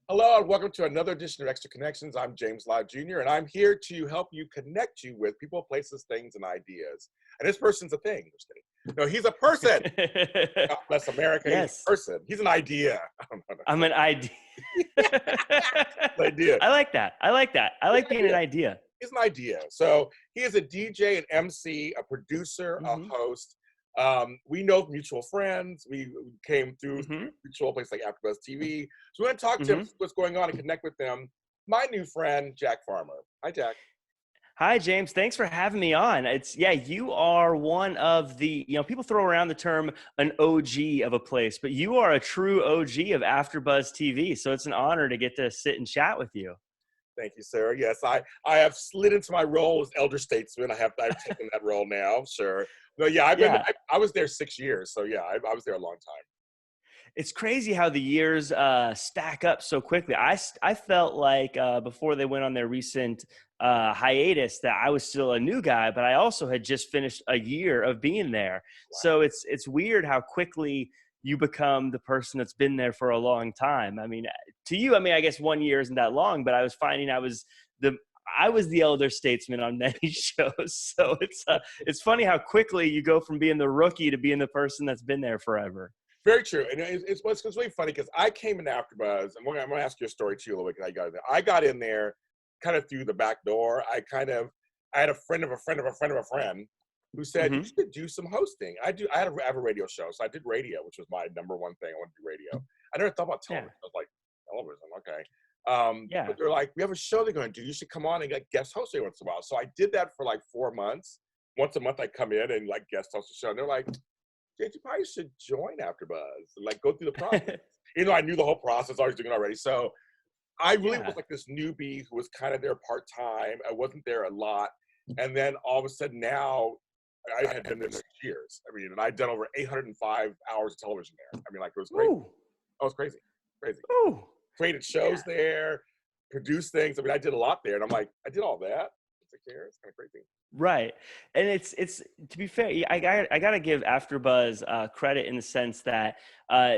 Hello and welcome to another edition of Extra Connections. I'm James Lott Jr. and I'm here to help you connect you with people, places, things, and ideas. And this person's a thing. Just kidding. No, he's a person. God bless America. He's Yes, a person. He's an idea. I'm an idea. Idea. I like that. I like that. I He's like an being an idea. idea. He's an idea. So he is a DJ, an MC, a producer, a hmm host. We know mutual friends. We came through hmm mutual places like AfterbuzzTV. So we're going to talk to him, hmm see what's going on, and connect with them. My new friend, Jack Farmer. Hi, Jack. Hi, James. Thanks for having me on. You are one of people throw around the term an OG of a place, but you are a true OG of AfterBuzz TV. So it's an honor to get to sit and chat with you. Thank you, sir. Yes, I have slid into my role as elder statesman. I've taken that role now. Sure. No, yeah, Yeah. I was there 6 years. So yeah, I was there a long time. It's crazy how the years stack up so quickly. I felt like before they went on their recent hiatus that I was still a new guy, but I also had just finished a year of being there. Wow. So it's weird how quickly you become the person that's been there for a long time. I mean, to you, I guess 1 year isn't that long, but I was finding I was the elder statesman on many shows. So it's funny how quickly you go from being the rookie to being the person that's been there forever. Very true. And it's really funny because I came in AfterBuzz, and I'm going to ask you a story too a little bit because I got in there. I got in there kind of through the back door. I had a friend of a friend of a friend of a friend who said, you hmm should do some hosting. I have a radio show. So I did radio, which was my number one thing. I wanted to do radio. I never thought about Yeah. television. I was like, television, okay. Yeah. But they're like, we have a show they're going to do. You should come on and get guest host every once in a while. So I did that for like 4 months. Once a month, I come in and like guest host the show. And they're like, Jay, you probably should join AfterBuzz and like go through the process. Even though I knew the whole process, I was doing it already. So I really Yeah. was like this newbie who was kind of there part time. I wasn't there a lot, and then all of a sudden now I had been there 6 years. And I'd done over 805 hours of television there. Like it was crazy. Ooh. Oh, it was crazy, crazy. Ooh. Created shows Yeah. there, produced things. I did a lot there, and I'm like, I did all that. 6 years, kind of crazy. Right. And it's to be fair, I gotta give AfterBuzz credit in the sense that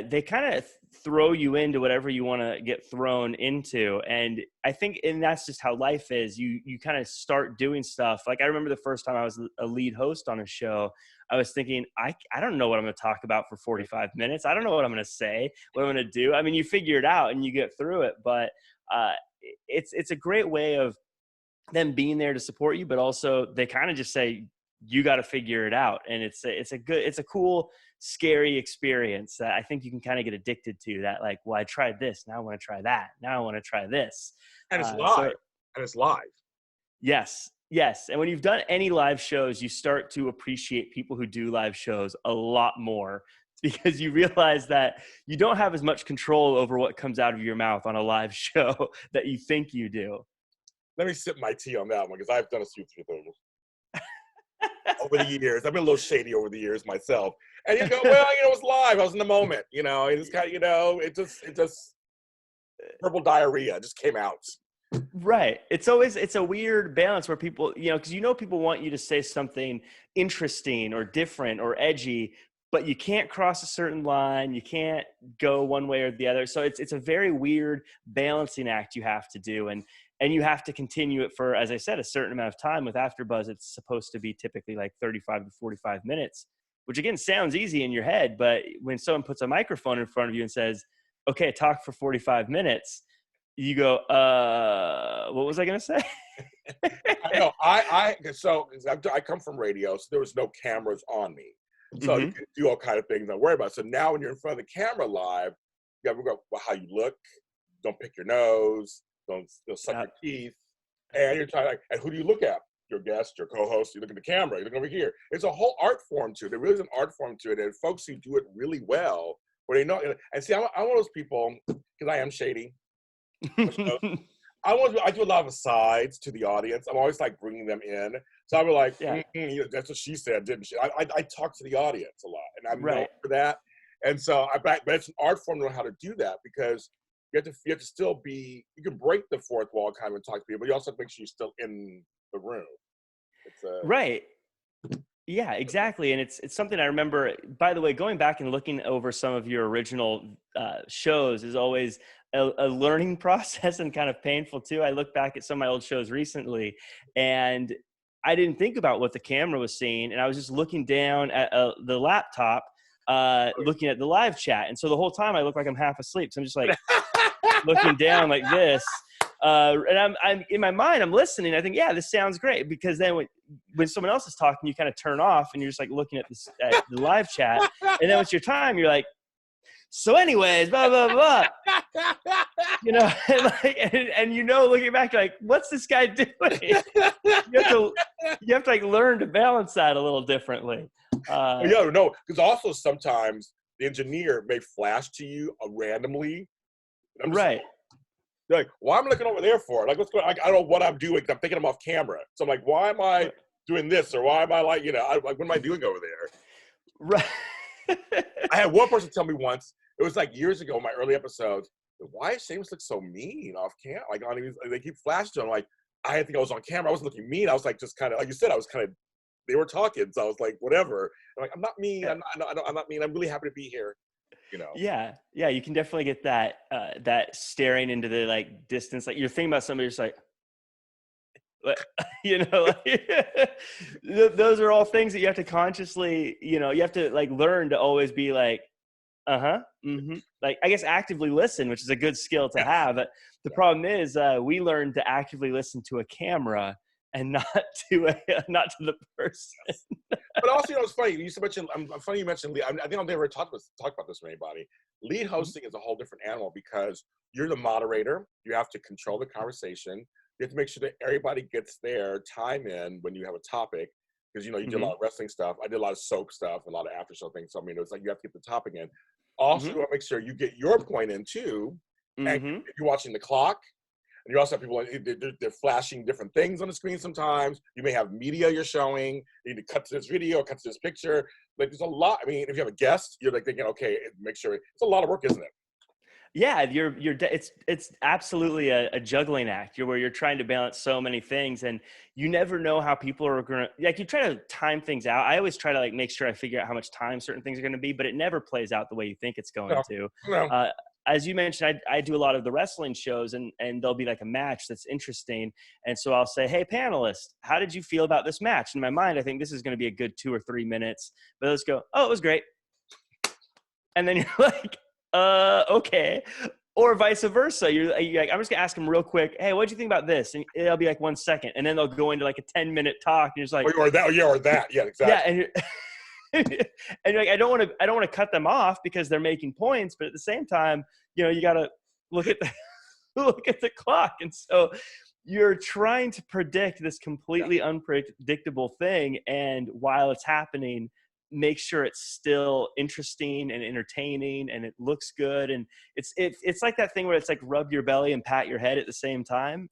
they kind of throw you into whatever you want to get thrown into. And I think, and that's just how life is. You kind of start doing stuff. Like I remember the first time I was a lead host on a show, I was thinking, I don't know what I'm going to talk about for 45 minutes. I don't know what I'm going to say, what I'm going to do. You figure it out and you get through it. But it's a great way of them being there to support you, but also they kind of just say you got to figure it out, and it's a cool, scary experience that I think you can kind of get addicted to. That like, well, I tried this, now I want to try that, now I want to try this, And it's so live. And it's live. yes, and when you've done any live shows, you start to appreciate people who do live shows a lot more because you realize that you don't have as much control over what comes out of your mouth on a live show that you think you do. Let me sip my tea on that one because I've done a few things over the years. I've been a little shady over the years myself. And you go, well, it was live. I was in the moment. It's kind of, it just purple diarrhea just came out. Right. It's a weird balance where people, because people want you to say something interesting or different or edgy, but you can't cross a certain line. You can't go one way or the other. So it's a very weird balancing act you have to do. And you have to continue it for, as I said, a certain amount of time. With AfterBuzz, it's supposed to be typically like 35 to 45 minutes, which again sounds easy in your head. But when someone puts a microphone in front of you and says, okay, talk for 45 minutes, you go, what was I going to say? I know. I come from radio, so there was no cameras on me. So you can do all kind of things not worry about. So now when you're in front of the camera live, you got to go, well, how you look, don't pick your nose, don't suck your teeth, and you're trying to, and who do you look at? Your guest, your co-host. You look at the camera. You look over here. It's a whole art form to it. There really is an art form to it, and folks who do it really well, where they know. And see, I'm one of those people because I am shady. I do a lot of asides to the audience. I'm always like bringing them in. So I was like, Yeah. that's what she said, didn't she? I talk to the audience a lot, and I'm known Right. for that. And so but it's an art form to know how to do that because you have to still be. You can break the fourth wall kind of and talk to people. But you also have to make sure you're still in the room. It's Right. Yeah, exactly. And it's something I remember, by the way, going back and looking over some of your original shows is always a learning process and kind of painful too. I look back at some of my old shows recently and I didn't think about what the camera was seeing. And I was just looking down at the laptop, looking at the live chat. And so the whole time I look like I'm half asleep. So I'm just like looking down like this. And I'm in my mind, I'm listening. I think, yeah, this sounds great. Because then when someone else is talking, you kind of turn off and you're just like looking at this at the live chat. And then it's your time. You're like, so anyways, blah, blah, blah. You know, and you know, looking back, you're like, what's this guy doing? You have to like learn to balance that a little differently. Yeah, no, because also sometimes the engineer may flash to you randomly. I'm just Right. like, why am I looking over there for? Like, what's going on? Like, I don't know what I'm doing. I'm thinking I'm off camera. So I'm like, why am I doing this? Or why am I like, what am I doing over there? Right. I had one person tell me once, it was like years ago in my early episodes, why is Seamus look so mean off camera? Like, they keep flashing to him. Like, I didn't think I was on camera. I wasn't looking mean. I was like, just kind of, like you said, they were talking. So I was like, whatever. I'm like, I'm not mean. I'm not mean. I'm really happy to be here. Yeah, you can definitely get that staring into the like distance, like you're thinking about somebody, just like those are all things that you have to consciously, you have to like learn to always be like, like, I guess actively listen, which is a good skill to have. But the problem is we learn to actively listen to a camera and not to the person. But also, it's funny. You mentioned. I'm funny you mentioned lead. I think I've never talked about this with anybody. Lead hosting is a whole different animal because you're the moderator. You have to control the conversation. You have to make sure that everybody gets their time in when you have a topic. Because you do a lot of wrestling stuff. I did a lot of soap stuff, a lot of after show things. So it's like you have to get the topic in. Also, you want to make sure you get your point in too. And if you're watching the clock. And you also have people, they're flashing different things on the screen sometimes. You may have media you're showing. You need to cut to this video, cut to this picture. Like, there's a lot. I mean, if you have a guest, you're like thinking, okay, make sure. It's a lot of work, isn't it? Yeah, it's absolutely a juggling act. Where you're trying to balance so many things, and you never know how people are gonna, like, you try to time things out. I always try to like make sure I figure out how much time certain things are going to be, but it never plays out the way you think it's going to. No. As you mentioned, I do a lot of the wrestling shows, and there'll be like a match that's interesting. And so I'll say, hey, panelists, how did you feel about this match? In my mind, I think this is going to be a good 2 or 3 minutes. But let's go, oh, it was great. And then you're like, okay. Or vice versa. You're like, I'm just going to ask them real quick, hey, what'd you think about this? And it'll be like 1 second. And then they'll go into like a 10-minute talk. And you're just like, or that. Yeah, exactly. Yeah, and you're like, I don't want to cut them off because they're making points, but at the same time, you got to look at the clock. And so you're trying to predict this completely unpredictable thing, and while it's happening, make sure it's still interesting and entertaining and it looks good. And it's like that thing where it's like rub your belly and pat your head at the same time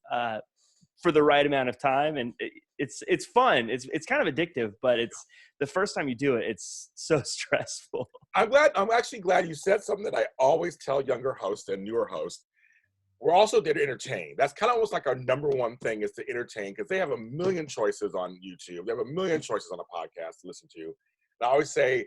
for the right amount of time. And it's fun. It's kind of addictive, but it's the first time you do it, it's so stressful. I'm actually glad you said something that I always tell younger hosts and newer hosts. We're also there to entertain. That's kind of almost like our number one thing, is to entertain, because they have a million choices on YouTube. They have a million choices on a podcast to listen to. And I always say,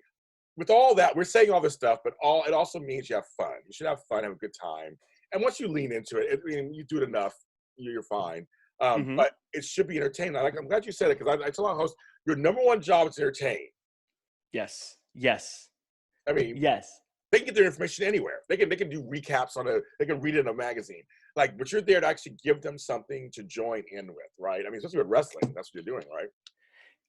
with all that, we're saying all this stuff, but it also means you have fun. You should have fun, have a good time. And once you lean into it, you do it enough, you're fine. But it should be entertaining. I'm glad you said it, because I tell our hosts, your number one job is to entertain. Yes. I mean, yes. They can get their information anywhere. They can do recaps they can read it in a magazine. But you're there to actually give them something to join in with, right? I mean, especially with wrestling, that's what you're doing, right?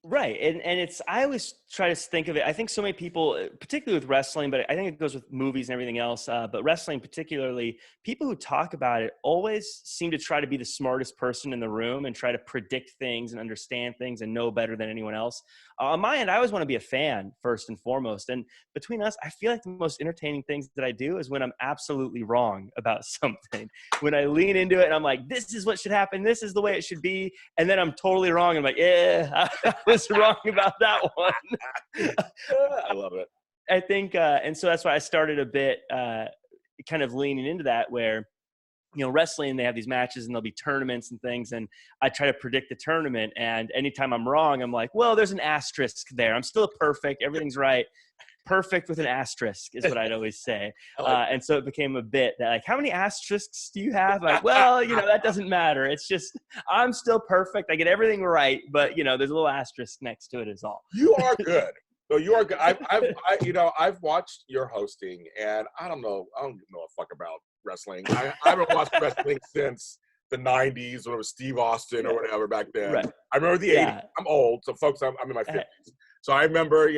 Right. And I always try to think of it. I think so many people, particularly with wrestling, but I think it goes with movies and everything else. But wrestling particularly, people who talk about it always seem to try to be the smartest person in the room and try to predict things and understand things and know better than anyone else. On my end, I always want to be a fan first and foremost. And between us, I feel like the most entertaining things that I do is when I'm absolutely wrong about something. When I lean into it and I'm like, this is what should happen. This is the way it should be. And then I'm totally wrong. I'm like, yeah, I was wrong about that one. I love it. I think, and so that's why I started a bit kind of leaning into that, where wrestling, they have these matches and there'll be tournaments and things. And I try to predict the tournament. And anytime I'm wrong, I'm like, well, there's an asterisk there. I'm still perfect. Everything's right. Perfect with an asterisk is what I'd always say. And so it became a bit that like, how many asterisks do you have? Like, well, that doesn't matter. It's just, I'm still perfect. I get everything right. But, there's a little asterisk next to it is all. You are good. So you are good. I've watched your hosting, and I don't know a fuck about wrestling. I haven't watched wrestling since the 90s when it was Steve Austin or whatever back then. Right. I remember the 80s. I'm old, so folks, I'm in my 50s. So I remember,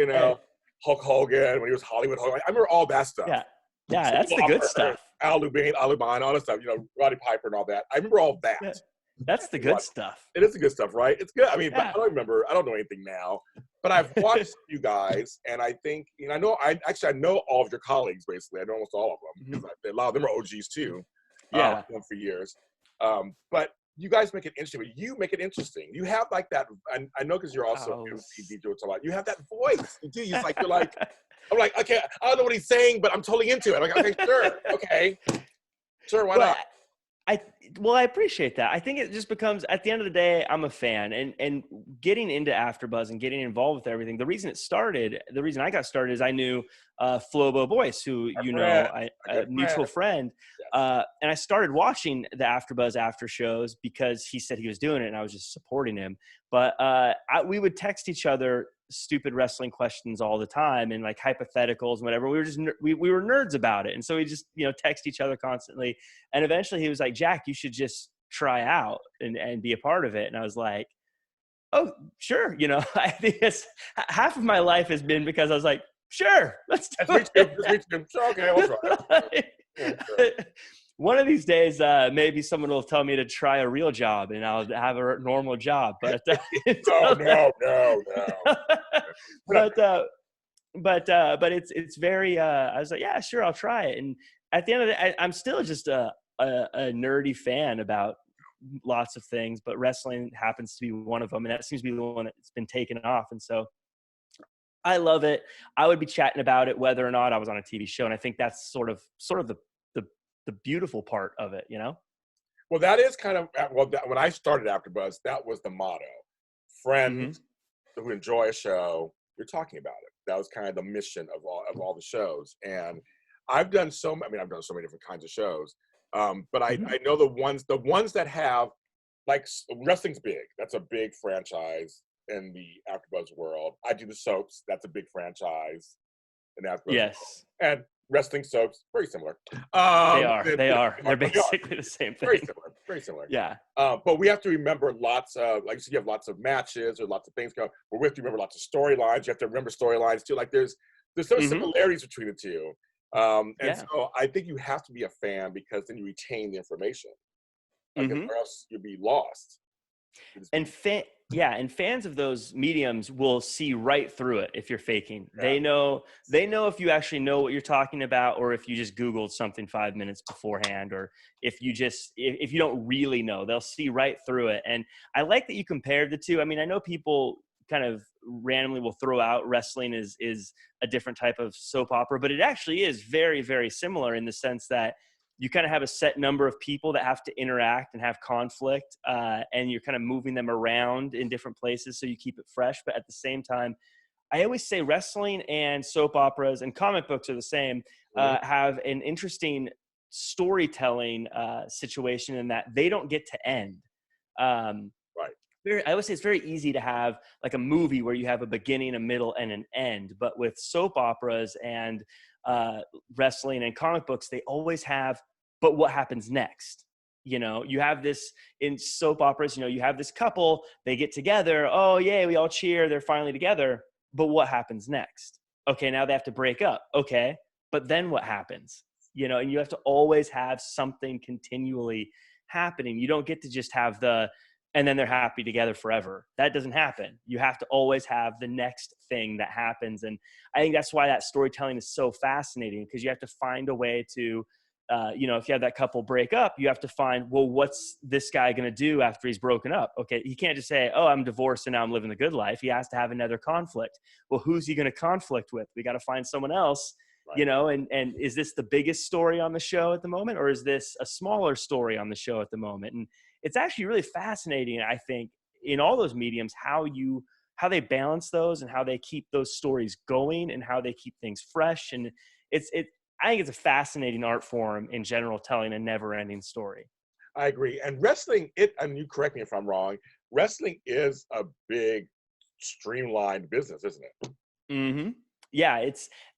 Hulk Hogan when he was Hollywood Hogan. I remember all that stuff. Yeah, that's the good stuff. Al Lubin, all that stuff. Roddy Piper and all that. I remember all that. Yeah. That's the good stuff. It is the good stuff, right? It's good. I mean, but I don't know anything now. But I've watched you guys, and I think, I know all of your colleagues, basically. I know almost all of them, because a lot of them are OGs too. Yeah. For years. But you guys make it interesting. But you make it interesting. You have like that, I know because you're also MC DJ a lot. You have that voice. You do. You're like, I'm like, okay, I don't know what he's saying, but I'm totally into it. I'm like, okay, sure. Okay. Sure, why not? I appreciate that. I think it just becomes, at the end of the day, I'm a fan, and getting into AfterBuzz and getting involved with everything. The reason I got started is I knew Flobo Boyce, who a mutual friend, and I started watching the AfterBuzz after shows because he said he was doing it, and I was just supporting him. But we would text each other stupid wrestling questions all the time and like hypotheticals and whatever. We were just we were nerds about it, and so we just text each other constantly. And eventually he was like, Jack, you should just try out and be a part of it. And I was like, oh sure. I think it's half of my life has been because I was like, sure, let's do it. Okay, we'll try it. One of these days, maybe someone will tell me to try a real job, and I'll have a normal job. But no. But it's very. I was like, yeah, sure, I'll try it. And at the end of the day, I'm still just a nerdy fan about lots of things, but wrestling happens to be one of them, and that seems to be the one that's been taken off. And so I love it. I would be chatting about it whether or not I was on a TV show, and I think that's sort of the beautiful part of it, Well, that is kind of when I started AfterBuzz, that was the motto: friends who enjoy a show, you're talking about it. That was kind of the mission of all the shows. And I've done so many different kinds of shows, but I know the ones that have, like, wrestling's big. That's a big franchise in the AfterBuzz world. I do the soaps. That's a big franchise in AfterBuzz. Yes. World. And wrestling soaps, very similar. They are. They're basically the same thing. Very similar. Yeah. But we have to remember lots of, like you said, you have lots of matches or lots of things going. But we have to remember lots of storylines. You have to remember storylines too. Like there's some similarities between the two. So I think you have to be a fan because then you retain the information. Or else you'll be lost. And fans of those mediums will see right through it if you're faking. Yeah. They know if you actually know what you're talking about, or if you just Googled something 5 minutes beforehand, or if you don't really know, they'll see right through it. And I like that you compared the two. I mean, I know people kind of randomly will throw out wrestling is a different type of soap opera, but it actually is very, very similar in the sense that you kind of have a set number of people that have to interact and have conflict, and you're kind of moving them around in different places so you keep it fresh. But at the same time, I always say wrestling and soap operas and comic books are the same, have an interesting storytelling situation in that they don't get to end. I always say it's very easy to have like a movie where you have a beginning, a middle, and an end. But with soap operas and wrestling and comic books, they always have, but what happens next? You have this in soap operas, you have this couple, they get together. Oh, yay, we all cheer. They're finally together. But what happens next? Okay, now they have to break up. Okay, but then what happens? And you have to always have something continually happening. You don't get to just have and then they're happy together forever. That doesn't happen. You have to always have the next thing that happens. And I think that's why that storytelling is so fascinating, because you have to find a way to, if you have that couple break up, you have to find, well, what's this guy going to do after he's broken up? Okay, he can't just say, oh, I'm divorced and now I'm living the good life. He has to have another conflict. Well, who's he going to conflict with? We got to find someone else you know, and is this the biggest story on the show at the moment, or is this a smaller story on the show at the moment? And it's actually really fascinating, I think, in all those mediums, how they balance those and how they keep those stories going and how they keep things fresh. And I think it's a fascinating art form in general, telling a never ending story. I agree. And wrestling, and you correct me if I'm wrong, wrestling is a big streamlined business, isn't it? Mm-hmm. Yeah,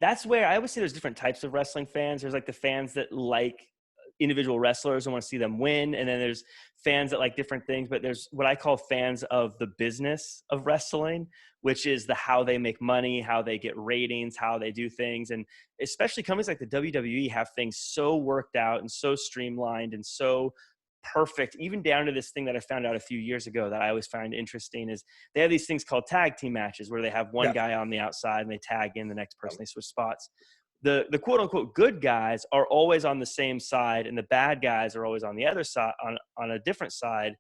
that's where I always say there's different types of wrestling fans. There's like the fans that like individual wrestlers and want to see them win, and then there's fans that like different things. But there's what I call fans of the business of wrestling, which is how they make money, how they get ratings, how they do things. And especially companies like the WWE have things so worked out and so streamlined and so perfect, even down to this thing that I found out a few years ago that I always find interesting is they have these things called tag team matches where they have one guy on the outside and they tag in the next person, they switch spots. The quote unquote good guys are always on the same side and the bad guys are always on the other side, on a different side.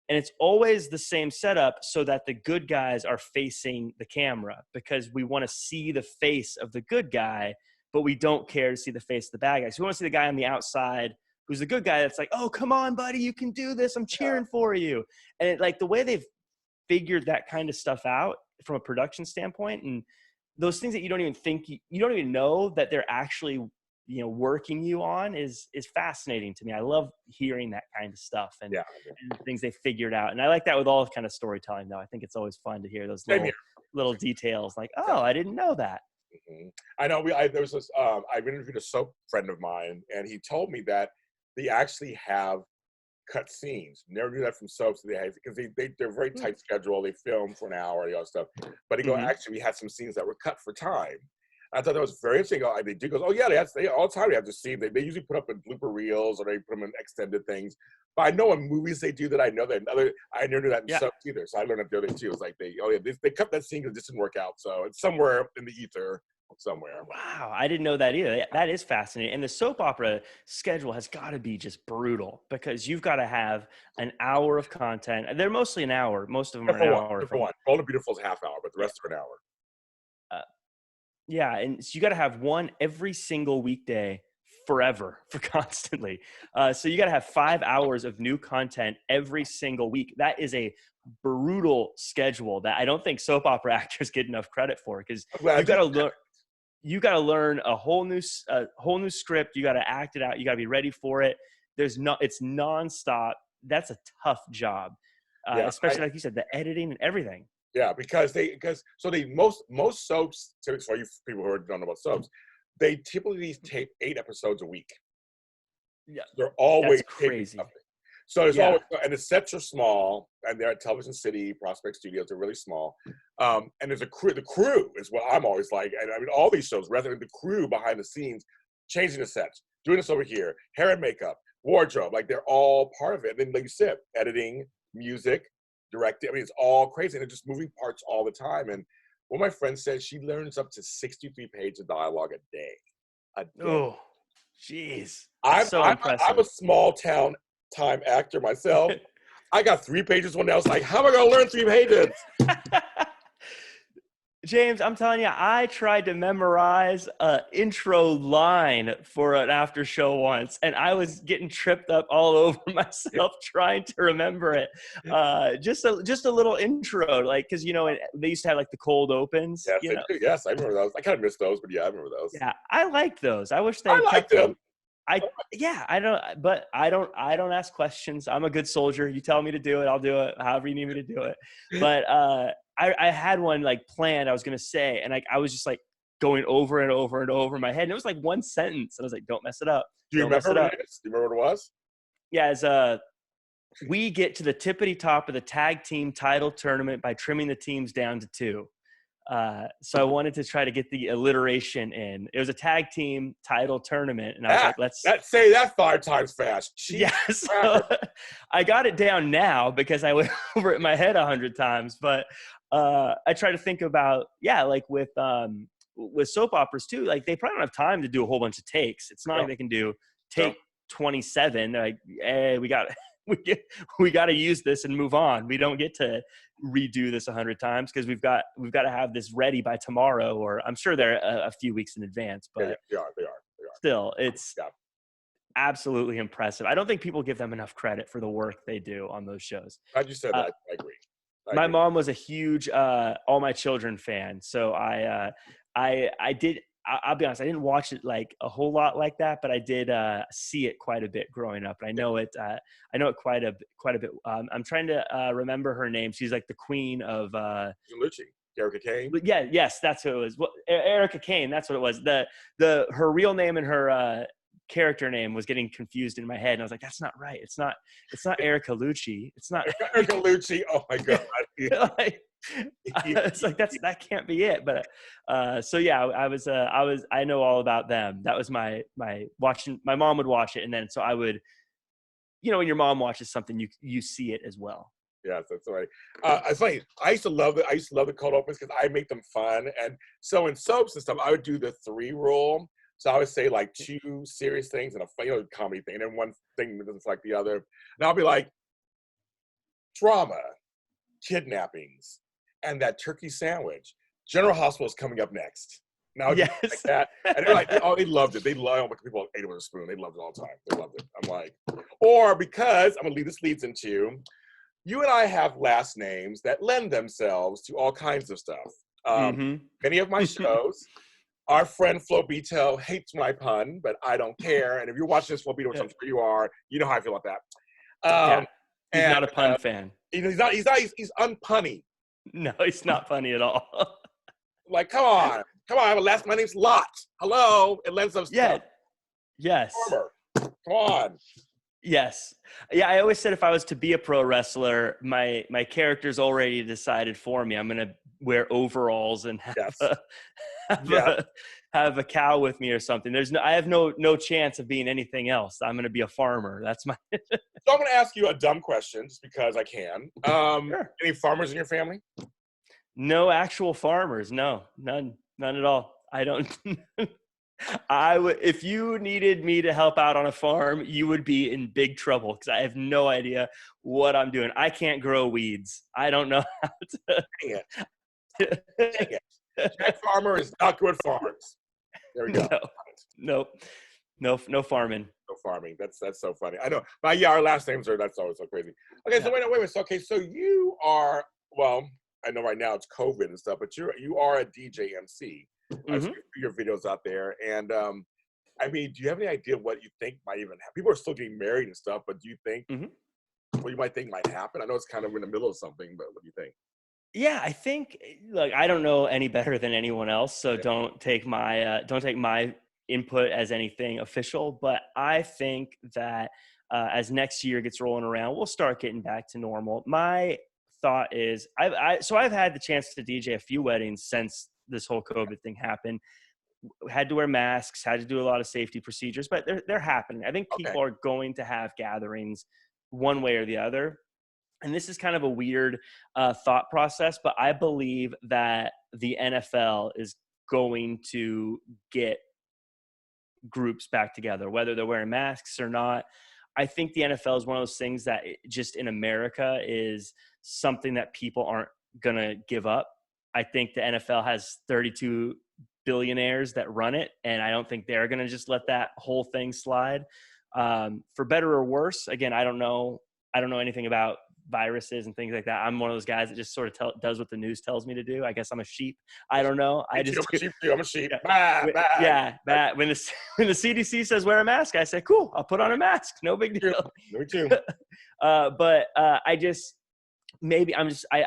And it's always the same setup so that the good guys are facing the camera, because we want to see the face of the good guy, but we don't care to see the face of the bad guy. So we want to see the guy on the outside who's the good guy that's like, oh, come on, buddy, you can do this. I'm cheering for you. And like the way they've figured that kind of stuff out from a production standpoint, and those things that you don't even think, you don't even know that they're actually, you know, working you on is fascinating to me. I love hearing that kind of stuff and the things they figured out. And I like that with all kind of storytelling, though. I think it's always fun to hear those little details like, oh, I didn't know that. Mm-hmm. I know there was this, I interviewed a soap friend of mine, and he told me that they actually have cut scenes. Never do that from soaps. Because they're very tight schedule. They film for an hour and all that stuff. But he actually, we had some scenes that were cut for time. I thought that was very interesting. They do goes, oh yeah, they all the time they have to see. They usually put up in blooper reels or they put them in extended things. But I know in movies they do that. I know that I never knew that in soaps either. So I learned that the other day too. It's like they cut that scene because it just didn't work out. So it's somewhere in the ether. Somewhere. Wow, I didn't know that either. That is fascinating. And the soap opera schedule has got to be just brutal because you've got to have an hour of content. They're mostly an hour. Most of them are an hour. For one. Bold and Beautiful is half hour, but the rest are an hour. Yeah, and so you got to have one every single weekday forever, for constantly. So you got to have 5 hours of new content every single week. That is a brutal schedule that I don't think soap opera actors get enough credit for, because you got to learn a whole new script. You got to act it out. You got to be ready for it. It's nonstop. That's a tough job, especially like you said, the editing and everything. Yeah, because most soaps. So for you people who don't know about soaps, they typically tape 8 episodes a week. Yeah, they're always crazy. So there's always, and the sets are small, and they're at Television City, Prospect Studios. They're really small, and there's a crew. The crew is what I'm always like, and I mean all these shows, rather the crew behind the scenes, changing the sets, doing this over here, hair and makeup, wardrobe, like they're all part of it. And then, like you said, editing, music, directing. I mean, it's all crazy, and they're just moving parts all the time. And one of my friends said she learns up to 63 pages of dialogue a day. Oh, jeez. I'm a small time actor myself. I got 3 pages one day. I was like, how am I going to learn 3 pages? James, I'm telling you, I tried to memorize an intro line for an after show once, and I was getting tripped up all over myself trying to remember it. Just a little intro, like, because, you know, they used to have like the cold opens. Yes, yes, I remember those. I kind of miss those, but yeah, I remember those. Yeah, I liked those. I wish they liked them. I don't ask questions. I'm a good soldier. You tell me to do it, I'll do it however you need me to do it. But I had one like planned I was going to say, and I was just like going over and over and over in my head. And it was like one sentence. And I was like, don't mess it up. Do you remember what it is? Do you remember what it was? Yeah, as we get to the tippity top of the tag team title tournament by trimming the teams down to 2. So I wanted to try to get the alliteration in. It was a tag team title tournament, and I was like, let's say that 5 times fast. Jeez. Yeah, so I got it down now because I went over it in my head 100 times. But I try to think about, like with soap operas too, like they probably don't have time to do a whole bunch of takes. It's not like they can do take 27. They're like, hey, we got we got to use this and move on. We don't get to redo this 100 times because we've got to have this ready by tomorrow, or I'm sure they're a few weeks in advance, but they are. still, it's Yeah. absolutely impressive. I don't think people give them enough credit for the work they do on those shows. Glad you said that. I agree. My mom was a huge All My Children fan, so I did. I'll be honest, I didn't watch it like a whole lot like that, but I did see it quite a bit growing up. And I know it. I know it quite a bit. I'm trying to remember her name. She's like the queen of. Lucci, Erica Kane. Yeah, yes, that's who it was. Well, Erica Kane, that's what it was. Her real name and her character name was getting confused in my head, and I was like, that's not right. It's not Erica Lucci. It's not Erica Lucci. Oh my god. It's like that can't be it. But so yeah, I know all about them. That was my watching. My mom would watch it, and then so I would, when your mom watches something, you see it as well. Yes, that's right. It's funny. I used to love it. I used to love the cold opens because I make them fun. And so in soaps and stuff, I would do the 3 rule. So I would say like 2 serious things and a comedy thing, and then one thing that doesn't like the other. And I'll be like, drama, kidnappings, and that turkey sandwich. General Hospital is coming up next. Now, yes. Like that. And they're like, oh, they loved it. They love people ate it with a spoon. They loved it all the time. They loved it. I'm like, or because this leads into, you and I have last names that lend themselves to all kinds of stuff. Many of my shows, our friend Flobito hates my pun, but I don't care. And if you're watching this, Flobito, which I'm sure you are, you know how I feel about that. He's not a pun fan. He's unpunny. No, he's not funny at all. Like, come on. My name's Lott. Hello. It lends us stuff. Yes. Farmer. Come on. Yes. Yeah, I always said if I was to be a pro wrestler, my character's already decided for me. I'm going to wear overalls and have a cow with me or something. I have no chance of being anything else. I'm going to be a farmer. That's my So I'm going to ask you a dumb question just because I can. Sure. Any farmers in your family? No actual farmers. No, none at all. I don't. I would, if you needed me to help out on a farm, you would be in big trouble because I have no idea what I'm doing. I can't grow weeds. I don't know how to. Dang it. Jack Farmer is not good farms. There we go. No farming. No farming. That's so funny. I know. But yeah, our last names that's always so crazy. Okay, so wait a minute. So you are, well, I know right now it's COVID and stuff, but you are a DJ MC. I see your videos out there, and do you have any idea what you think might even happen? People are still getting married and stuff, but do you think what you might think might happen? I know it's kind of in the middle of something, but what do you think? Yeah, I think, look, I don't know any better than anyone else, so don't take my input as anything official. But I think that as next year gets rolling around, we'll start getting back to normal. My thought is, I've had the chance to DJ a few weddings since this whole COVID thing happened. Had to wear masks, had to do a lot of safety procedures, but they're happening. I think people are going to have gatherings one way or the other. And this is kind of a weird thought process, but I believe that the NFL is going to get groups back together, whether they're wearing masks or not. I think the NFL is one of those things that just in America is something that people aren't going to give up. I think the NFL has 32 billionaires that run it, and I don't think they're going to just let that whole thing slide. For better or worse, again, I don't know anything about viruses and things like that. I'm one of those guys that just sort of does what the news tells me to do. I guess I'm a sheep. I don't know. I'm a sheep. Yeah. When the CDC says wear a mask, I say, cool, I'll put on a mask. No big deal. Me too. But I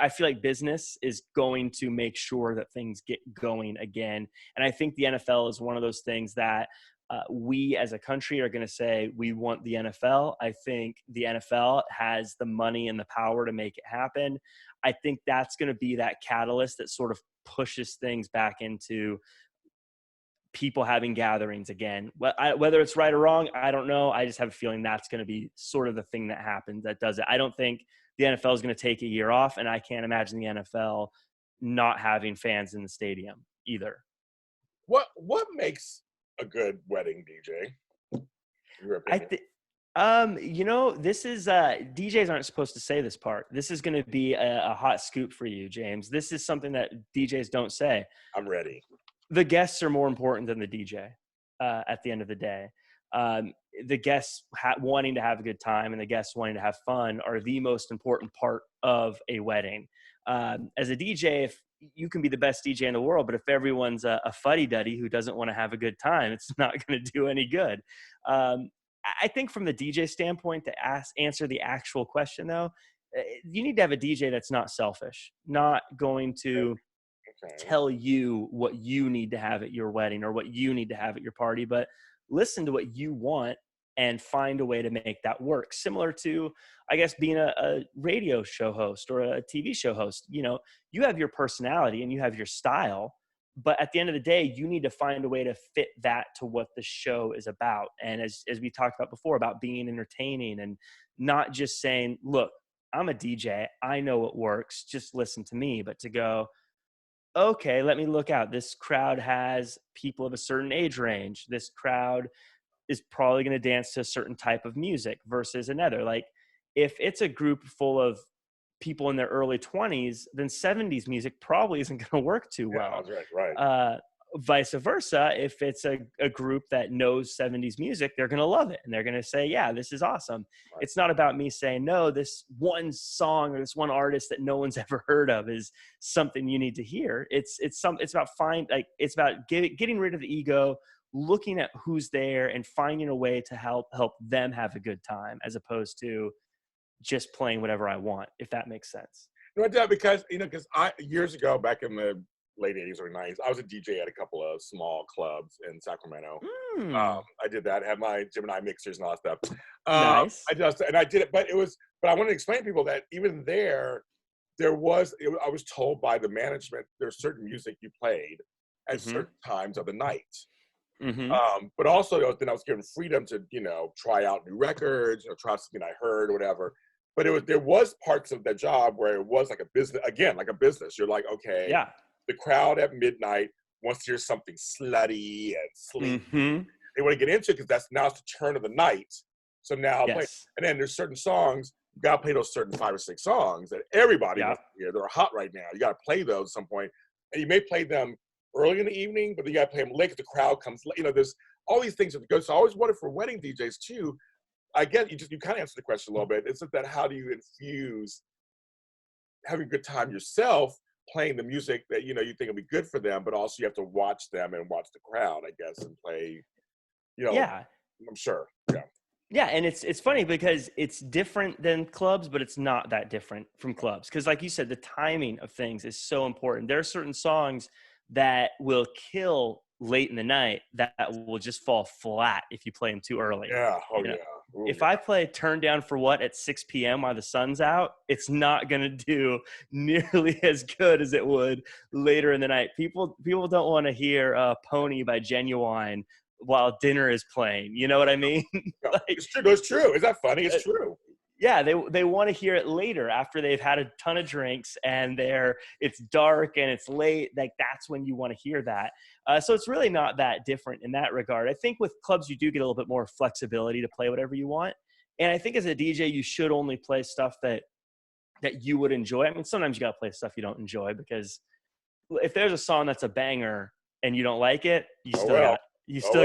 feel like business is going to make sure that things get going again. And I think the NFL is one of those things that we as a country are going to say, we want the NFL. I think the NFL has the money and the power to make it happen. I think that's going to be that catalyst that sort of pushes things back into people having gatherings again. Whether it's right or wrong, I don't know. I just have a feeling that's going to be sort of the thing that happens that does it. I don't think the NFL is going to take a year off, and I can't imagine the NFL not having fans in the stadium either. What makes a good wedding DJ? This is DJs aren't supposed to say this part. This is going to be a hot scoop for you, James. This is something that DJs don't say. I'm ready. The guests are more important than the DJ at the end of the day. The guests wanting to have a good time and the guests wanting to have fun are the most important part of a wedding. As a DJ, if you can be the best DJ in the world, but if everyone's a fuddy-duddy who doesn't want to have a good time, it's not going to do any good. I think from the DJ standpoint, to answer the actual question, though, you need to have a DJ that's not selfish, not going to tell you what you need to have at your wedding or what you need to have at your party, but listen to what you want and find a way to make that work. Similar to, I guess, being a radio show host or a TV show host. You have your personality and you have your style, but at the end of the day, you need to find a way to fit that to what the show is about. And as we talked about before, about being entertaining and not just saying, look, I'm a DJ, I know what works, just listen to me, but to go, okay, let me look out. This crowd has people of a certain age range. This crowd is probably going to dance to a certain type of music versus another. Like if it's a group full of people in their early 20s, then 70s music probably isn't going to work too well. Yeah, right. Vice versa, if it's a group that knows 70s music, they're going to love it. And they're going to say, yeah, this is awesome. Right. It's not about me saying, no, this one song or this one artist that no one's ever heard of is something you need to hear. It's about getting rid of the ego, looking at who's there and finding a way to help them have a good time, as opposed to just playing whatever I want, if that makes sense. Because I years ago, back in the late 80s or 90s, I was a DJ at a couple of small clubs in Sacramento. I did that, had my Gemini mixers and all that stuff. Nice. I did it, but I wanted to explain to people that even I was told by the management, there's certain music you played at certain times of the night. But also then I was given freedom to, try out new records, try something I heard or whatever. But there was parts of that job where it was like a business, again, like a business. You're like, okay, yeah, the crowd at midnight wants to hear something slutty and sleepy. They want to get into it because now it's the turn of the night. So now, and then there's certain songs, you got to play those certain 5 or 6 songs that everybody wants to hear. They're hot right now. You got to play those at some point. And you may play them early in the evening, but you got to play them late because the crowd comes late. There's all these things that go. So I always wondered for wedding DJs too, I get you kind of answered the question a little bit. It's that how do you infuse having a good time yourself, playing the music that you think will be good for them, but also you have to watch them and watch the crowd, I guess, and play. Yeah, I'm sure. Yeah. Yeah, and it's funny because it's different than clubs, but it's not that different from clubs. Because like you said, the timing of things is so important. There are certain songs that will kill late in the night that will just fall flat if you play them too early. Yeah. Oh, yeah. Ooh, if I play Turn Down for What at 6 p.m. while the sun's out, it's not going to do nearly as good as it would later in the night. People don't want to hear Pony by Genuine while dinner is playing. You know what I mean? It's true. It's true. Is that funny? It's true. Yeah, they want to hear it later after they've had a ton of drinks and it's dark and it's late. Like that's when you want to hear that. So it's really not that different in that regard. I think with clubs you do get a little bit more flexibility to play whatever you want. And I think as a DJ you should only play stuff that you would enjoy. I mean, sometimes you got to play stuff you don't enjoy because if there's a song that's a banger and you don't like it, you still got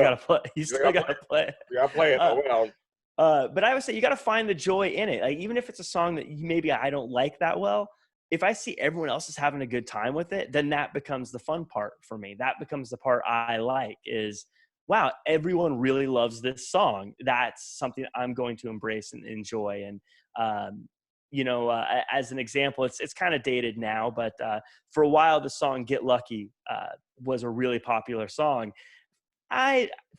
to play. You still got to play it. Yeah, play it. But I would say you got to find the joy in it. Like even if it's a song that maybe I don't like that well, if I see everyone else is having a good time with it, then that becomes the fun part for me. That becomes the part I like is, wow, everyone really loves this song. That's something I'm going to embrace and enjoy. And, as an example, it's kind of dated now, but for a while, the song Get Lucky was a really popular song.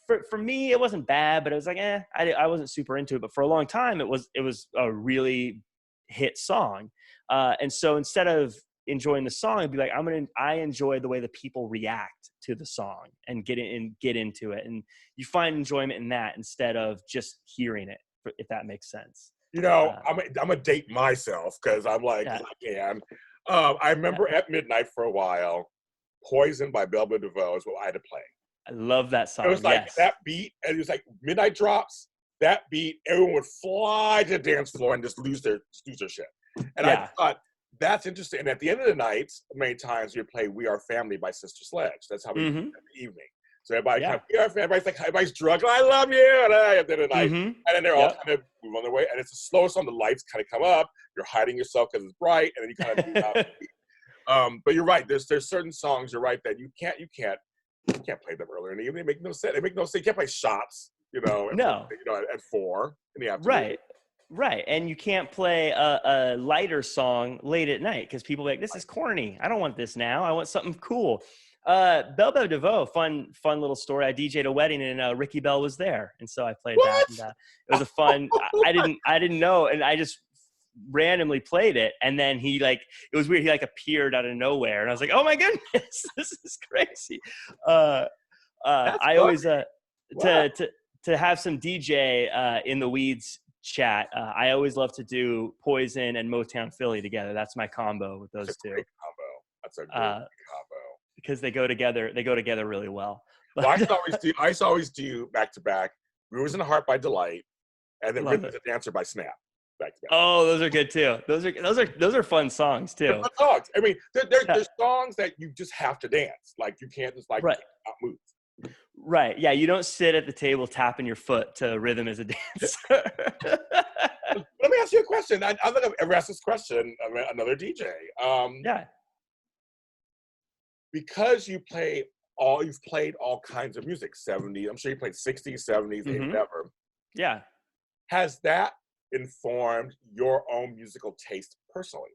For me, it wasn't bad, but it was like, I wasn't super into it. But for a long time, it was a really hit song. And so instead of enjoying the song, I'd be like, I enjoy the way the people react to the song and get into it. And you find enjoyment in that instead of just hearing it, if that makes sense. I'm a date myself because I'm like, I can. I remember at midnight for a while, Poison by Belle DeVoe is what I had to play. I love that song. It was like that beat, and it was like midnight drops. that beat, everyone would fly to the dance floor and just lose their shit. And I Yeah. thought, that's interesting. And at the end of the night, many times we play "We Are Family" by Sister Sledge. That's how we do it in the evening. So everybody kind of, we are family. Everybody's like, everybody's drunk. I love you. And at the end of the night, and then they're all kind of move on their way. And it's a slower song. The lights kind of come up. You're hiding yourself because it's bright, and then you kind of move out. But you're right. There's certain songs. You're right that you can't play them earlier in the evening. They make no sense. They make no sense. You can't play shots. At 4 in the afternoon. Right. And you can't play a lighter song late at night because people are like, this is corny. I don't want this now. I want something cool. Belle Belle DeVoe, fun little story. I DJ'd a wedding and Ricky Bell was there. And so I played that. And, it was a fun, I didn't know. And I just randomly played it. And then it was weird. He appeared out of nowhere. And I was like, oh my goodness, this is crazy. I always, to have some DJ in the weeds chat. I always love to do Poison and Motown Philly together. That's my combo with those two. That's a great combo. Because they go together. They go together really well. Well, I used to always do back to back. Grooves in the Heart by Delight, and then Rhythm is a Dancer by Snap. Back to back. Oh, those are good too. Those are fun songs too. Fun songs. I mean, there's songs that you just have to dance. Like you can't just not move. Right. Yeah. You don't sit at the table tapping your foot to Rhythm is a Dancer. Let me ask you a question. I don't think I've ever asked this question of another DJ. Yeah. Because you've played all kinds of music, 70s, I'm sure you played 60s, 70s, 80s, whatever. Yeah. Has that informed your own musical taste personally?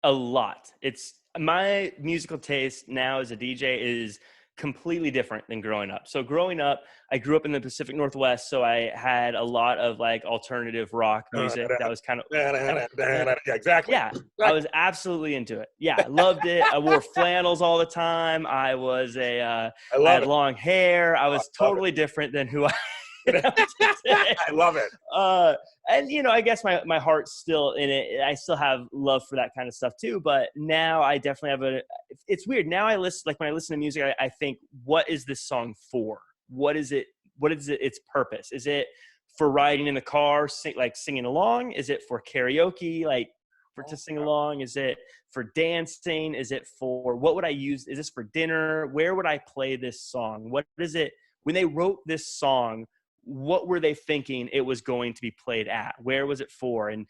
A lot. It's my musical taste now as a DJ is completely different than growing up. So growing up, I grew up in the Pacific Northwest, so I had a lot of alternative rock music that was kind of yeah, exactly. Yeah, I was absolutely into it. Yeah, I loved it. I wore flannels all the time. I had long hair. I was totally different than who I am today. I love it. And I guess my heart's still in it. I still have love for that kind of stuff too. But now I definitely have it's weird. Now I listen, when I listen to music, I think, what is this song for? What is it? Its purpose? Is it for riding in the car, singing along? Is it for karaoke, to sing along? Is it for dancing? Is it for, what would I use? Is this for dinner? Where would I play this song? What is it? When they wrote this song, what were they thinking it was going to be played at? Where was it for? And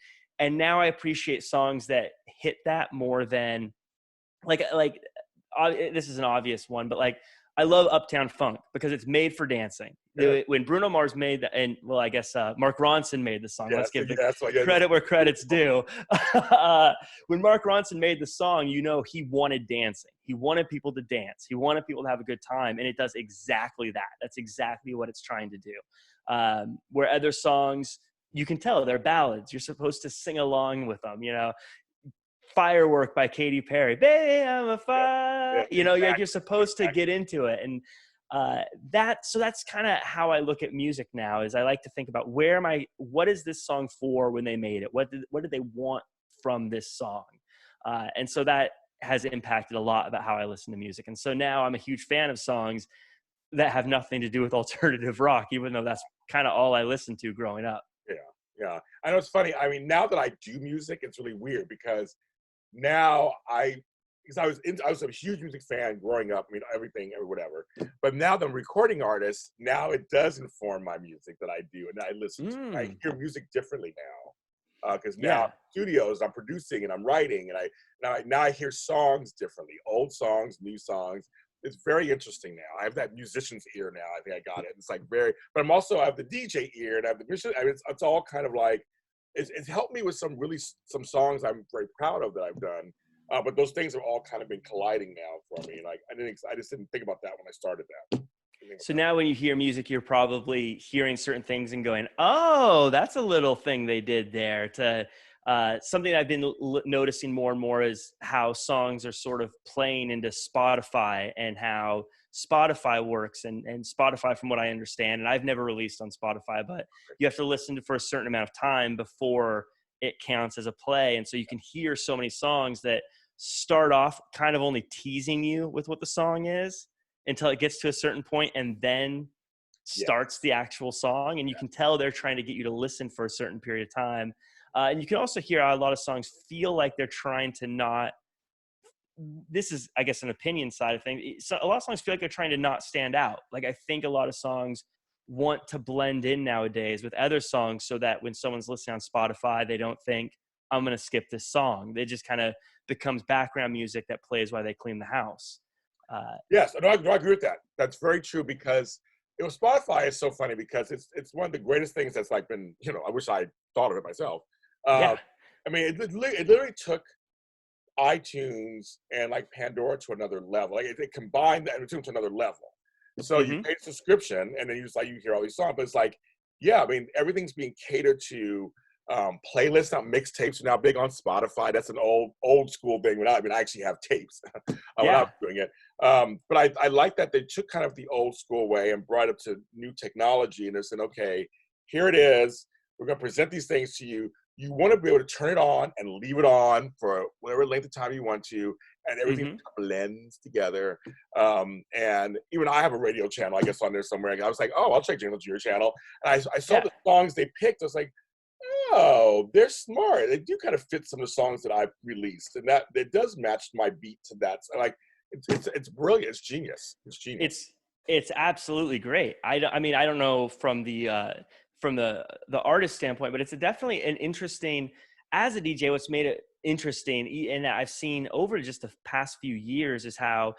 now I appreciate songs that hit that more than this is an obvious one, but I love Uptown Funk because it's made for dancing. Yeah. When Bruno Mars made that, and I guess Mark Ronson made the song. Let's give credit where credit's due. When Mark Ronson made the song, he wanted dancing. He wanted people to dance. He wanted people to have a good time, and it does exactly that. That's exactly what it's trying to do. Where other songs, you can tell they're ballads. You're supposed to sing along with them, Firework by Katy Perry. Baby, I'm a fire. Exactly. You're supposed to get into it. And that's kind of how I look at music now, is I like to think about what is this song for when they made it? What did they want from this song? And so that has impacted a lot about how I listen to music. And so now I'm a huge fan of songs that have nothing to do with alternative rock, even though that's kind of all I listened to growing up. Yeah. I know it's funny. I mean, now that I do music, it's really weird because now I was a huge music fan growing up. I mean, everything, whatever. But now that I'm a recording artist, now it does inform my music that I do, and I listen to. I hear music differently now because now studios, I'm producing and I'm writing, and now I hear songs differently. Old songs, new songs. It's very interesting now. I have that musician's ear now. I think I got it. It's but I'm also, I have the DJ ear, and I have the musician. I mean, it's all kind of it's helped me with some songs I'm very proud of that I've done. But those things have all kind of been colliding now for me. And I just didn't think about that when I started that. So now when you hear music, you're probably hearing certain things and going, oh, that's a little thing they did there. Something I've been noticing more and more is how songs are sort of playing into Spotify and how Spotify works. And Spotify, from what I understand, and I've never released on Spotify, but you have to listen to for a certain amount of time before it counts as a play. And so you can hear so many songs that start off kind of only teasing you with what the song is until it gets to a certain point, and then starts the actual song, and you can tell they're trying to get you to listen for a certain period of time. And you can also hear how a lot of songs feel like they're trying to not, this is, I guess, an opinion side of things. So a lot of songs feel like they're trying to not stand out. Like, I think a lot of songs want to blend in nowadays with other songs so that when someone's listening on Spotify, they don't think, I'm going to skip this song. It just kind of becomes background music that plays while they clean the house. Yes, no, I agree with that. That's very true, because Spotify is so funny, because it's one of the greatest things that's like been, I wish I thought of it myself. Yeah. I mean, it literally took iTunes and like Pandora to another level. Like it combined that to another level. So you pay a subscription, and then you hear all these songs, but it's like, yeah, I mean, everything's being catered to playlists. Now mixtapes are now big on Spotify. That's an old school thing. I actually have tapes when I was doing it. But I like that they took kind of the old school way and brought it to new technology, and they said, okay, here it is. We're going to present these things to you. You want to be able to turn it on and leave it on for whatever length of time you want to, and everything blends together. And even I have a radio channel, I guess, on there somewhere. I was like, oh, I'll check Lott Jr. channel. And I saw the songs they picked. I was like, oh, they're smart. They do kind of fit some of the songs that I've released, and that it does match my beat to that. So like, it's brilliant. It's genius. It's genius. It's absolutely great. I mean, I don't know from the artist standpoint, but it's definitely an interesting, as a DJ, what's made it interesting, and I've seen over just the past few years, is how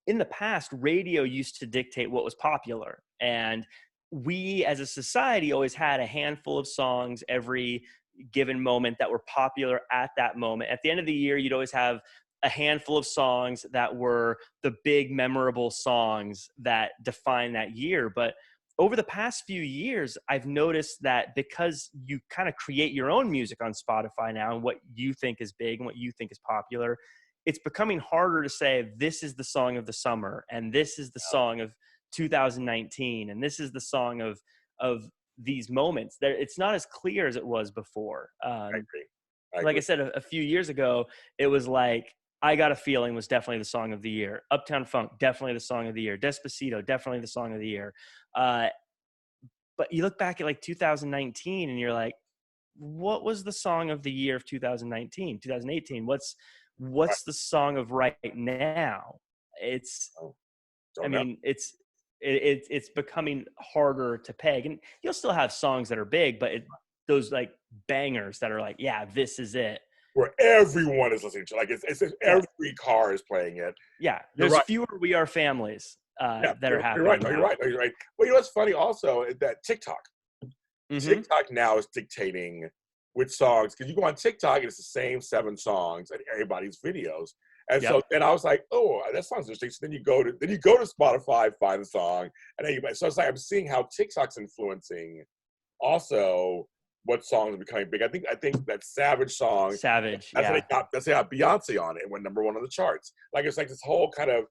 in the past, radio used to dictate what was popular. And we as a society always had a handful of songs every given moment that were popular at that moment. At the end of the year, you'd always have a handful of songs that were the big memorable songs that define that year. But over the past few years, I've noticed that because you kind of create your own music on Spotify now, and what you think is big and what you think is popular, it's becoming harder to say, this is the song of the summer, and this is the song of 2019, and this is the song of these moments. It's not as clear as it was before. I agree. Like I said, a few years ago, it was like, I Got a Feeling was definitely the song of the year. Uptown Funk, definitely the song of the year. Despacito, definitely the song of the year. But you look back at like 2019 and you're like, what was the song of the year of 2019, 2018? What's the song of right now? It's becoming harder to peg. And you'll still have songs that are big, but those like bangers that are like, yeah, this is it. Where everyone is listening to, like it's every car is playing it. Yeah, there's fewer We Are Families that are happening. You're right. Well, what's funny also is that TikTok now is dictating which songs, because you go on TikTok and it's the same 7 songs and everybody's videos. And so then I was like, oh, that song's interesting. So then you go to Spotify, find the song, and then so it's like I'm seeing how TikTok's influencing also what songs are becoming big. I think that Savage song. Savage. That's how Beyonce on it. It went #1 on the charts. Like it's like this whole kind of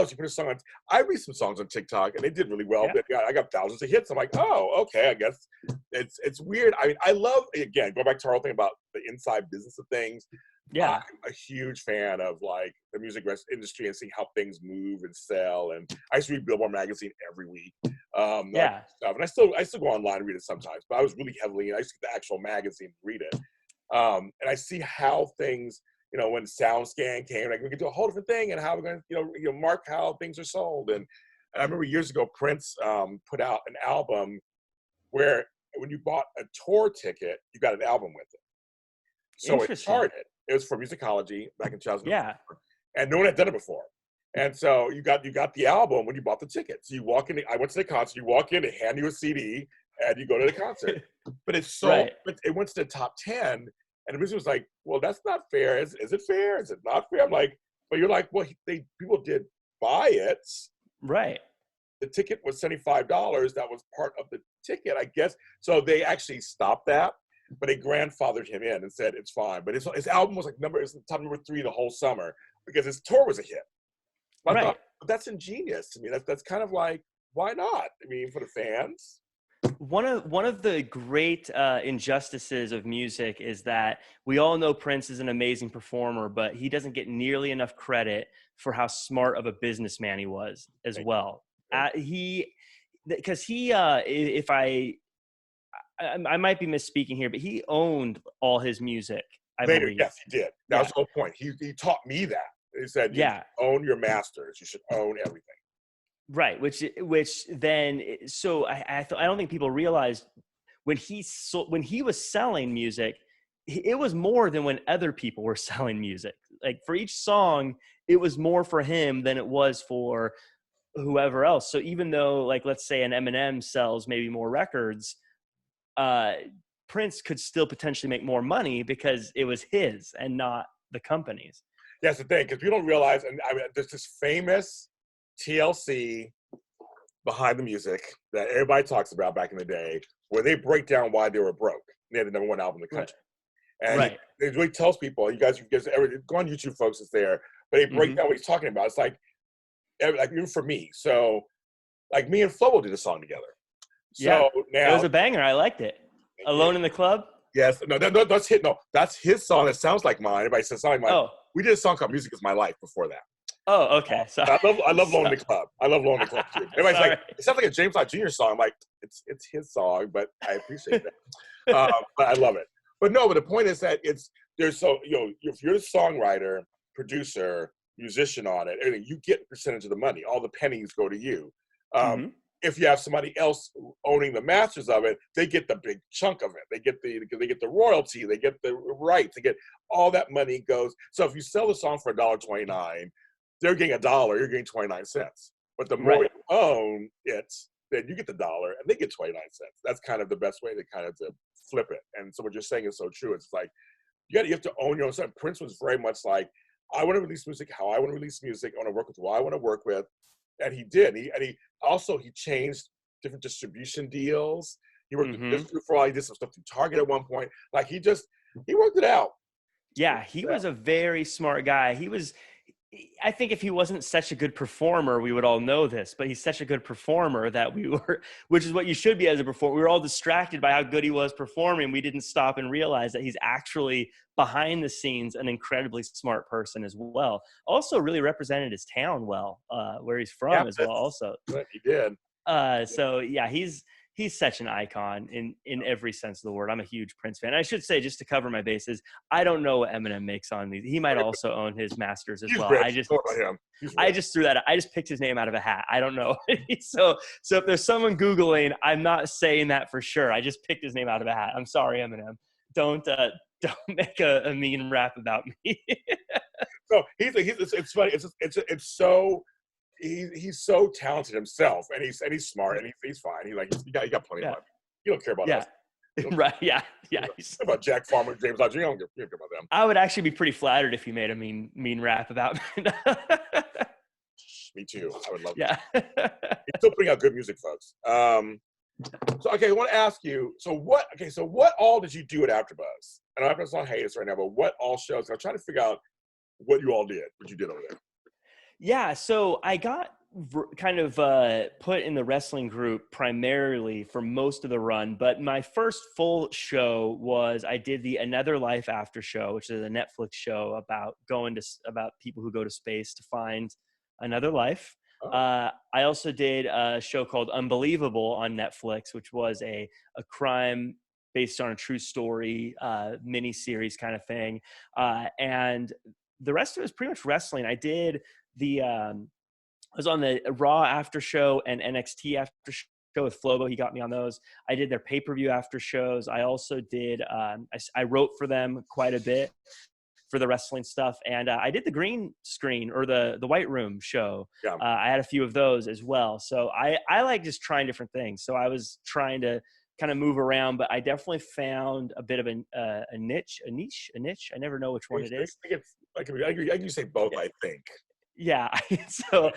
she put a song on. I read some songs on TikTok and they did really well. But I got thousands of hits. I'm like, oh, okay. I guess it's weird. I mean, I love, again, go back to our whole thing about the inside business of things. Yeah, I'm a huge fan of like the music industry and seeing how things move and sell. And I used to read Billboard magazine every week. Stuff. And I still go online and read it sometimes. But I was really heavily, I used to get the actual magazine and read it. And I see how things, when SoundScan came, like we could do a whole different thing, and how we're going to, mark how things are sold. And I remember years ago, Prince put out an album where when you bought a tour ticket, you got an album with it. So it charted. It was for Musicology back in 2004. Yeah. And no one had done it before. And so you got the album when you bought the ticket. So you walk in, I went to the concert, you walk in, they hand you a CD, and you go to the concert. But it's so, it went to the top 10, and the music was like, well, that's not fair. Is it fair? Is it not fair? I'm like, but you're like, well, people did buy it. Right. The ticket was $75. That was part of the ticket, I guess. So they actually stopped that. But they grandfathered him in and said it's fine. But his album was like top number 3 the whole summer because his tour was a hit. But I thought, but that's ingenious to me. That's kind of like, why not? I mean, for the fans. One of the great injustices of music is that we all know Prince is an amazing performer, but he doesn't get nearly enough credit for how smart of a businessman he was as well. Because if I might be misspeaking here, but he owned all his music, I believe. Yes, he did. That was the whole point. He taught me that. He said, you own your masters. You should own everything. Right. Which then, so I don't think people realized when he was selling music, it was more than when other people were selling music. Like for each song, it was more for him than it was for whoever else. So even though, like, let's say an Eminem sells maybe more records, Prince could still potentially make more money because it was his and not the company's. That's the thing, because people don't realize, and I mean, there's this famous TLC behind the music that everybody talks about back in the day, where they break down why they were broke. They had the #1 album in the country. And he really tells people, you guys go on YouTube, folks, it's there, but they break down what he's talking about. It's like even for me. So like me and Flo did a song together. So now it was a banger. I liked it. Alone in the Club? Yes. No, that's his song that sounds like mine. Everybody says sound like mine. Oh. We did a song called Music Is My Life before that. Oh, okay. Sorry. I love Alone in the Club. I love Alone in the Club too. Everybody's like, it sounds like a James Lott Jr. song. I'm like, it's his song, but I appreciate that. But I love it. But no, but the point is that if you're the songwriter, producer, musician on it, everything, you get a percentage of the money. All the pennies go to you. If you have somebody else owning the masters of it, they get the big chunk of it. They get the royalty, they get the rights, they get all that money goes. So if you sell the song for $1.29, they're getting $1, you're getting 29 cents. But the more you own it, then you get the dollar and they get 29 cents. That's kind of the best way to kind of to flip it. And so what you're saying is so true. It's like you have to own your own stuff. Prince was very much like, I want to release music how I want to release music. I want to work with who I want to work with. And he did. He changed different distribution deals. He worked with this group for all. He did some stuff through Target at one point. Like he worked it out. Yeah, he was a very smart guy. I think if he wasn't such a good performer, we would all know this, but he's such a good performer that which is what you should be as a performer. We were all distracted by how good he was performing. We didn't stop and realize that he's actually behind the scenes an incredibly smart person as well. Also really represented his town well, where he's from as well also. He did. So yeah, he's such an icon in every sense of the word. I'm a huge Prince fan. I should say, just to cover my bases, I don't know what Eminem makes on these. He might also own his masters as well. I just threw that out. I just picked his name out of a hat. I don't know. So if there's someone Googling, I'm not saying that for sure. I just picked his name out of a hat. I'm sorry, Eminem. Don't make a mean rap about me. No, it's funny. It's so. He's so talented himself, and he's smart, and he's fine. He got plenty of money. He don't care about us. Right? Yeah. About Jack Farmer, James Lott Jr. You don't care about them. I would actually be pretty flattered if you made a mean rap about me. Me too. I would love that. He's still putting out good music, folks. So okay, I want to ask you. So what all did you do at AfterBuzz? And I'm not on hiatus right now, but what all shows? I'm trying to figure out what you all did. What you did over there. Yeah, so I got kind of put in the wrestling group primarily for most of the run, but my first full show was I did the Another Life After show, which is a Netflix show about people who go to space to find another life. Oh. I also did a show called Unbelievable on Netflix, which was a crime based on a true story mini series kind of thing, and the rest of it was pretty much wrestling. I did I was on the Raw after show and NXT after show with Flobo. He got me on those. I did their pay-per-view after shows. I also did, I wrote for them quite a bit for the wrestling stuff. And I did the green screen or the White Room show. Yeah. I had a few of those as well. So I like just trying different things. So I was trying to kind of move around, but I definitely found a bit of a niche. I never know which one it is. I can say both, I think. Yeah. So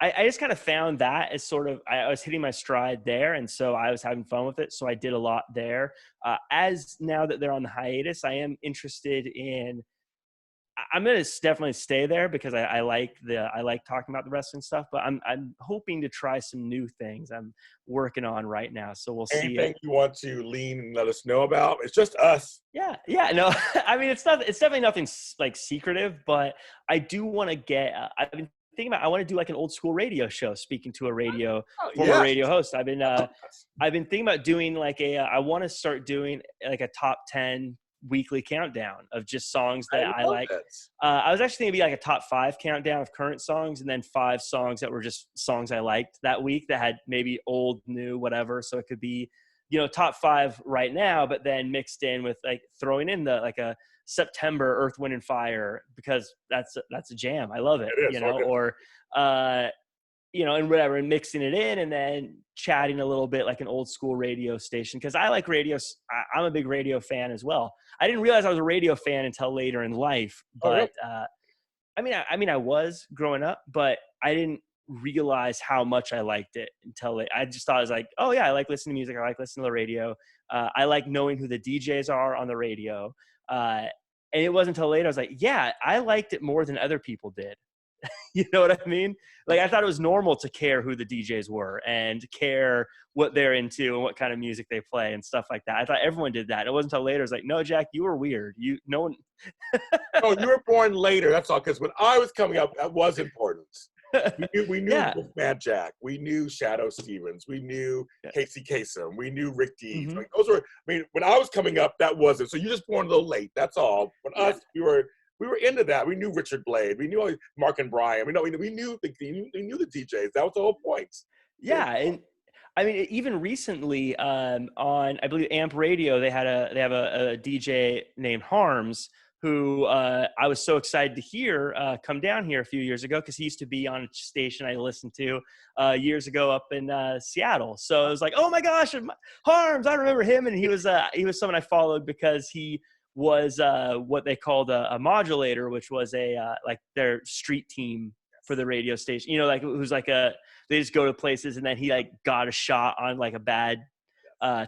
I just kind of found that as sort of, I was hitting my stride there. And so I was having fun with it. So I did a lot there. As now that they're on the hiatus, I am interested in, I'm going to definitely stay there because I like talking about the wrestling stuff, but I'm hoping to try some new things I'm working on right now. So we'll see. Anything you want to lean and let us know about? It's just us. Yeah. No, I mean, it's definitely nothing like secretive, but I do want to get, I've been thinking about, I want to do like an old school radio show, speaking to a Oh, former yes. radio host. I've been thinking about doing like I want to start doing like a top 10 weekly countdown of just songs that I love like. it. I was actually gonna be like a top 5 countdown of current songs, and then 5 songs that were just songs I liked that week that had maybe old, new, whatever. So it could be, top 5 right now, but then mixed in with like throwing in the like a September Earth, Wind and Fire, because that's a jam. I love it, It is. or and whatever, and mixing it in, and then chatting a little bit like an old school radio station. Cause I like radio. I'm a big radio fan as well. I didn't realize I was a radio fan until later in life, but, I was growing up, but I didn't realize how much I liked it until I just thought, I was like, oh yeah, I like listening to music. I like listening to the radio. I like knowing who the DJs are on the radio. And it wasn't until later I was like, yeah, I liked it more than other people did. You know what I mean? Like, I thought it was normal to care who the DJs were and care what they're into and what kind of music they play and stuff like that. I thought everyone did that. It wasn't until later. It's like, no, Jack, you were weird. No one. Oh, you were born later. That's all. Because when I was coming up, that was important. We knew Yeah. Wolfman Jack. We knew Shadow Stevens. We knew Casey Kasem. We knew Rick Dees. Mm-hmm. Like, those were. I mean, when I was coming up, that wasn't. So you just born a little late. That's all. When us, we were into that. We knew Richard Blade. We knew Mark and Brian. We knew the DJs. That was the whole point. Yeah, and I mean, even recently on, I believe, Amp Radio, they have a DJ named Harms, who I was so excited to hear come down here a few years ago, because he used to be on a station I listened to years ago up in Seattle. So I was like, oh my gosh, Harms! I remember him, and he was someone I followed because he was what they called a modulator, which was like their street team for the radio station. Like it was like they just go to places, and then he like got a shot on like a bad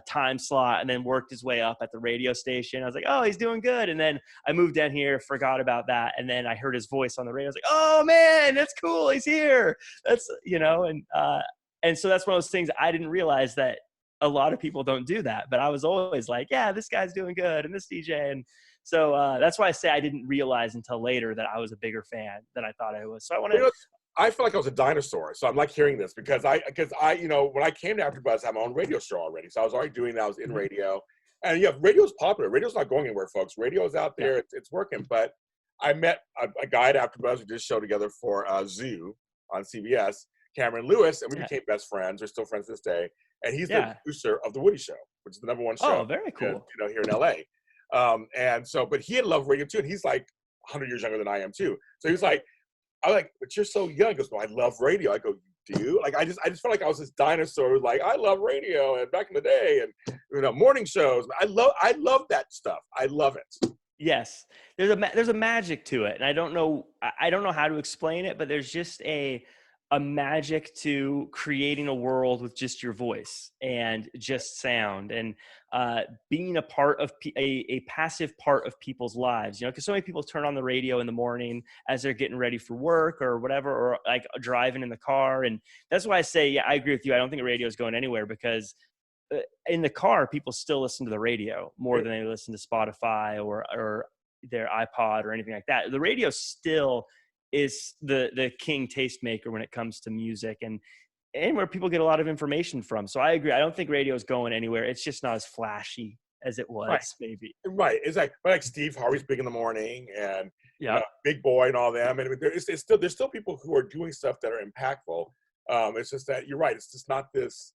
time slot, and then worked his way up at the radio station. I was like, oh, he's doing good. And then I moved down here, forgot about that, and then I heard his voice on the radio. I was like, oh man, that's cool, he's here. That's and so that's one of those things I didn't realize, that a lot of people don't do that, but I was always like, yeah, this guy's doing good, and this DJ. And so that's why I say I didn't realize until later that I was a bigger fan than I thought I was. So I want to. I feel like I was a dinosaur, so I'm like hearing this because I when I came to AfterBuzz, I had my own radio show already, so I was already doing that. I was in radio, and radio's popular. Radio's not going anywhere, folks. Radio's out there, it's working. But I met a guy at AfterBuzz. We did a show together for Zoo on CBS, Cameron Lewis, and we became best friends. We're still friends to this day. And he's the producer of The Woody Show, which is the #1 show. Oh, very cool. Here in LA. And so, but he had loved radio too, and he's like 100 years younger than I am too. So he was like, I was like, but you're so young. He goes, well, I love radio. I go, do you? Like, I just felt like I was this dinosaur who's like, I love radio, and back in the day, and morning shows. I love that stuff. I love it. Yes, there's a magic to it, and I don't know how to explain it, but there's just a magic to creating a world with just your voice and just sound, and being a part of a passive part of people's lives, because so many people turn on the radio in the morning as they're getting ready for work or whatever, or like driving in the car. And that's why I say, yeah, I agree with you. I don't think radio is going anywhere, because in the car, people still listen to the radio more than they listen to Spotify or their iPod or anything like that. The radio still is the king tastemaker when it comes to music, and where people get a lot of information from. So I agree. I don't think radio is going anywhere. It's just not as flashy as it was, maybe. Right. It's like Steve Harvey's big in the morning, and Big Boy and all them. And there's still people who are doing stuff that are impactful. It's just that you're right. It's just not this.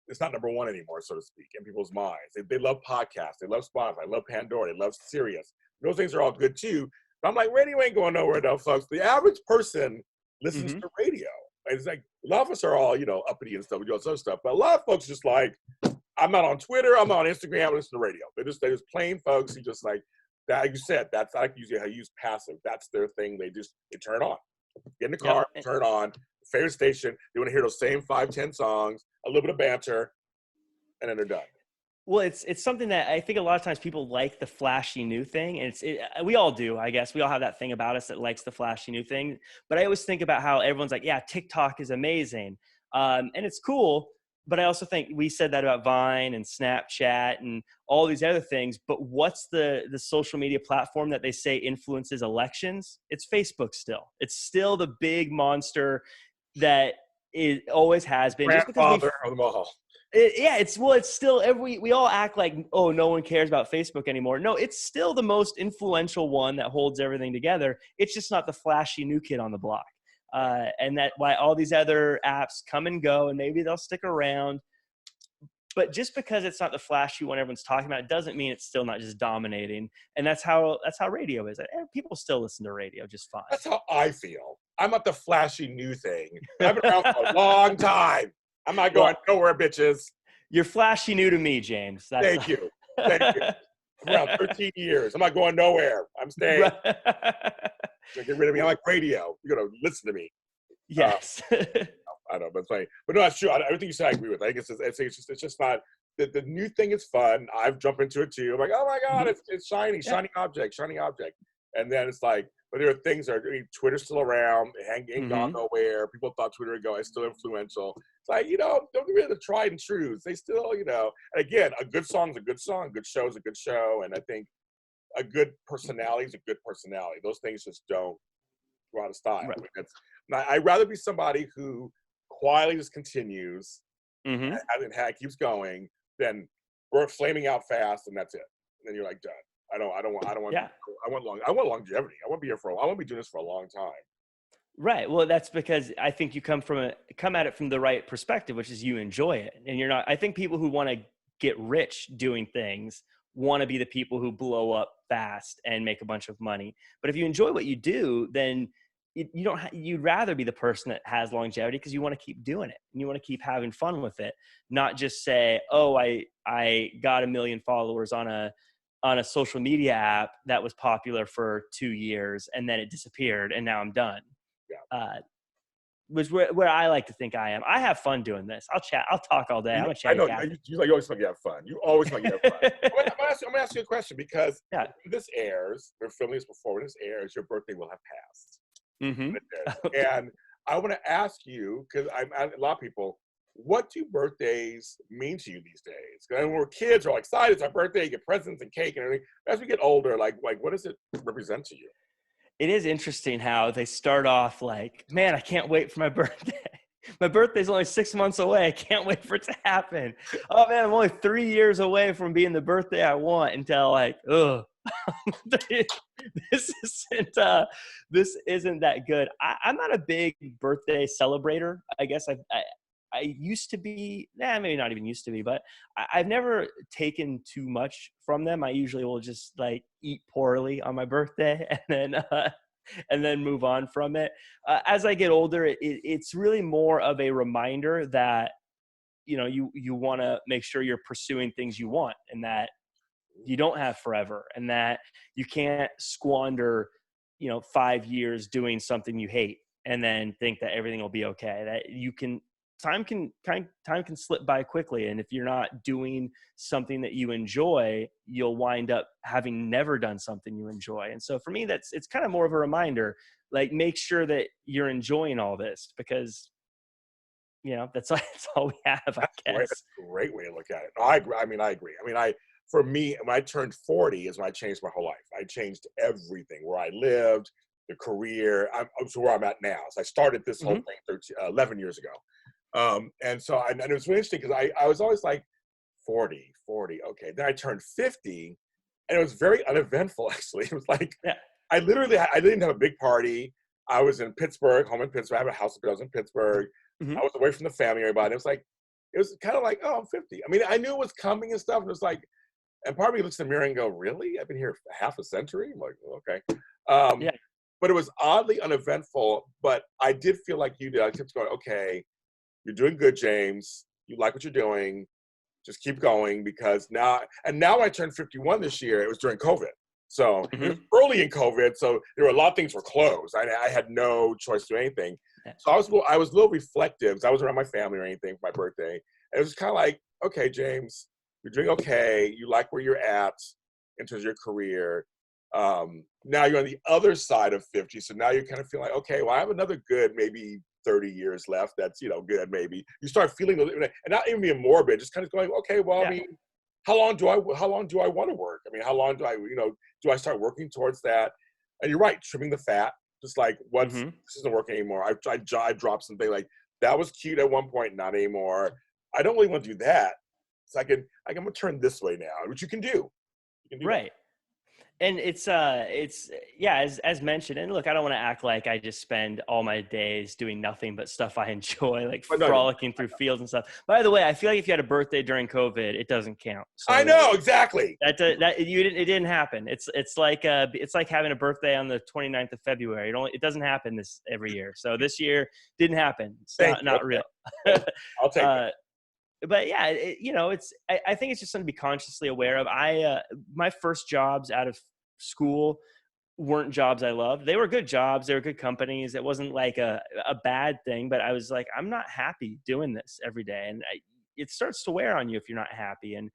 It's not #1 anymore, so to speak, in people's minds. They love podcasts. They love Spotify. They love Pandora. They love Sirius. Those things are all good too. I'm like, radio ain't going nowhere though, folks. The average person listens to radio. It's like, a lot of us are all, uppity and stuff. We do all this other stuff. But a lot of folks just like, I'm not on Twitter. I'm not on Instagram. I listen to radio. They're just plain folks who just like, that, like you said, that's like usually how you use passive. That's their thing. They turn it on. Get in the car, turn it on. Favorite station. They want to hear those same 5-10 songs, a little bit of banter, and then they're done. Well, it's something that I think a lot of times people like the flashy new thing, and we all do, I guess. We all have that thing about us that likes the flashy new thing. But I always think about how everyone's like, yeah, TikTok is amazing, and it's cool. but I also think we said that about Vine and Snapchat and all these other things. But what's the social media platform that they say influences elections? It's Facebook still. It's still the big monster that it always has been. Just because Grandfather of them all. it's still we all act like, oh, no one cares about Facebook anymore. No, it's still the most influential one that holds everything together. It's just not the flashy new kid on the block. And that why all these other apps come and go, and maybe they'll stick around. But just because it's not the flashy one everyone's talking about, it doesn't mean it's still not just dominating. And that's how radio is. People still listen to radio just fine. That's how I feel. I'm not the flashy new thing. I've been around for a long time. I'm not going nowhere, bitches. You're flashy new to me, James. Thank you. Around 13 years. I'm not going nowhere. I'm staying. Get rid of me. I like radio. You're going to listen to me. Yes. I don't know, but it's funny. But no, that's true. Everything you say, I agree with. I think it's just not. The new thing is fun. I've jumped into it too. I'm like, oh my God, it's shiny, shiny object. And then it's like, but there are things that Twitter's still around. It ain't gone nowhere. People thought Twitter would go, it's still influential. It's like, don't get rid of the tried and trues. They still, and again, a good song's a good song. A good show's a good show. And I think a good personality is a good personality. Those things just don't go out of style. Right. I mean, I'd rather be somebody who quietly just continues and keeps going than we're flaming out fast and that's it. And then you're like, done. I want longevity. I want to be here I want to be doing this for a long time. Right. Well, that's because I think you come at it from the right perspective, which is you enjoy it. And you're not, I think people who want to get rich doing things want to be the people who blow up fast and make a bunch of money. But if you enjoy what you do, then you'd rather be the person that has longevity because you want to keep doing it and you want to keep having fun with it. Not just say, oh, I got 1 million followers on a social media app that was popular for 2 years and then it disappeared and now I'm done. Yeah. Was where I like to think I am. I have fun doing this. I'll chat. I'll talk all day. I'm a chatty cat. You always want to have fun. You always want to have fun. I'm going to ask you a question because when this airs, we're filming this before, when this airs, your birthday will have passed. And I want to ask you, because a lot of people, what do birthdays mean to you these days? Because when we're kids, we're all excited. It's our birthday, you get presents and cake and everything. As we get older, like what does it represent to you? It is interesting how they start off like, man, I can't wait for my birthday. My birthday's only 6 months away. I can't wait for it to happen. Oh man, I'm only 3 years away from being the birthday I want until like, ugh. This isn't that good. I'm not a big birthday celebrator. I guess I used to be, maybe not even used to be, but I've never taken too much from them. I usually will just like eat poorly on my birthday and then move on from it. As I get older, it's really more of a reminder that, you want to make sure you're pursuing things you want and that you don't have forever and that you can't squander, 5 years doing something you hate and then think that everything will be okay. That you can, time can slip by quickly. And if you're not doing something that you enjoy, you'll wind up having never done something you enjoy. And so for me, it's kind of more of a reminder, like make sure that you're enjoying all this because that's all we have, I guess. That's a great way to look at it. No, I agree. I agree. For me, when I turned 40 is when I changed my whole life. I changed everything, where I lived, the career. I'm to where I'm at now. So I started this whole thing 11 years ago. And so it was really interesting because I was always like 40, okay. Then I turned 50 and it was very uneventful, actually. It was like, I didn't have a big party. I was in Pittsburgh, home in Pittsburgh. I have a house, but I was in Pittsburgh. I was away from the family, everybody. It was kind of like, oh, I'm 50. I mean, I knew it was coming and stuff. And it was like, and part of me looks in the mirror and go, really? I've been here half a century? I'm like, okay. But it was oddly uneventful, but I did feel like you did. I kept going, okay, you're doing good, James. You like what you're doing. Just keep going because now I turned 51 this year. It was during COVID. So it was early in COVID. So there were a lot of things were closed. I had no choice to do anything. So I was a little reflective. I wasn't around my family or anything for my birthday. And it was kind of like, okay, James, you're doing okay. You like where you're at in terms of your career. Now you're on the other side of 50. So now you're kind of feeling like, okay, well, I have another good maybe 30 years left. That's, good. Maybe you start feeling those, and not even being morbid, just kind of going, okay, well, I mean, how long do I want to work? I mean, how long do I, do I start working towards that? And you're right, trimming the fat, just like this isn't working anymore. I dropped something like that was cute at one point, not anymore. I don't really want to do that. So I'm gonna turn this way now, which you can do. You can do right. That. And it's as mentioned, and look, I don't want to act like I just spend all my days doing nothing but stuff I enjoy, like frolicking through fields and stuff. By the way, I feel like if you had a birthday during COVID, it doesn't count. So I know, exactly. It didn't happen. It's like having a birthday on the 29th of February. It doesn't happen every year. So this year didn't happen. It's not real. I'll take it. But yeah, I think it's just something to be consciously aware of. My first jobs out of school weren't jobs I loved. They were good jobs. They were good companies. It wasn't like a bad thing, but I was like, I'm not happy doing this every day. And it starts to wear on you if you're not happy. And,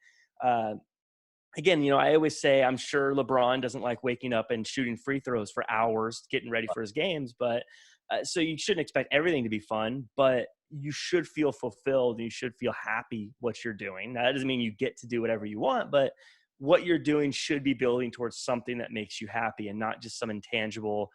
again, I always say, I'm sure LeBron doesn't like waking up and shooting free throws for hours, getting ready for his games, but so you shouldn't expect everything to be fun, but you should feel fulfilled and you should feel happy what you're doing. Now, that doesn't mean you get to do whatever you want, but what you're doing should be building towards something that makes you happy and not just some intangible,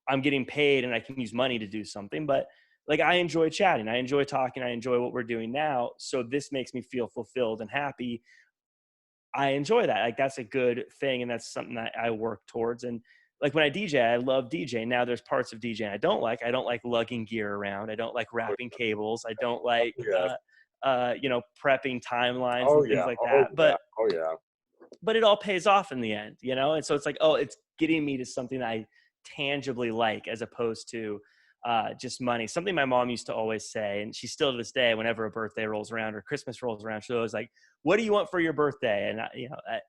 I'm getting paid and I can use money to do something. But like, I enjoy chatting, I enjoy talking, I enjoy what we're doing now. So this makes me feel fulfilled and happy. I enjoy that. Like, that's a good thing. And that's something that I work towards. And like when I DJ, I love DJing. Now there's parts of DJing I don't like. I don't like lugging gear around. I don't like wrapping cables. I don't like, prepping timelines and things like that. But it all pays off in the end, And so it's like, it's getting me to something I tangibly like, as opposed to just money. Something my mom used to always say, and she still to this day, whenever a birthday rolls around or Christmas rolls around, she's always like, what do you want for your birthday? And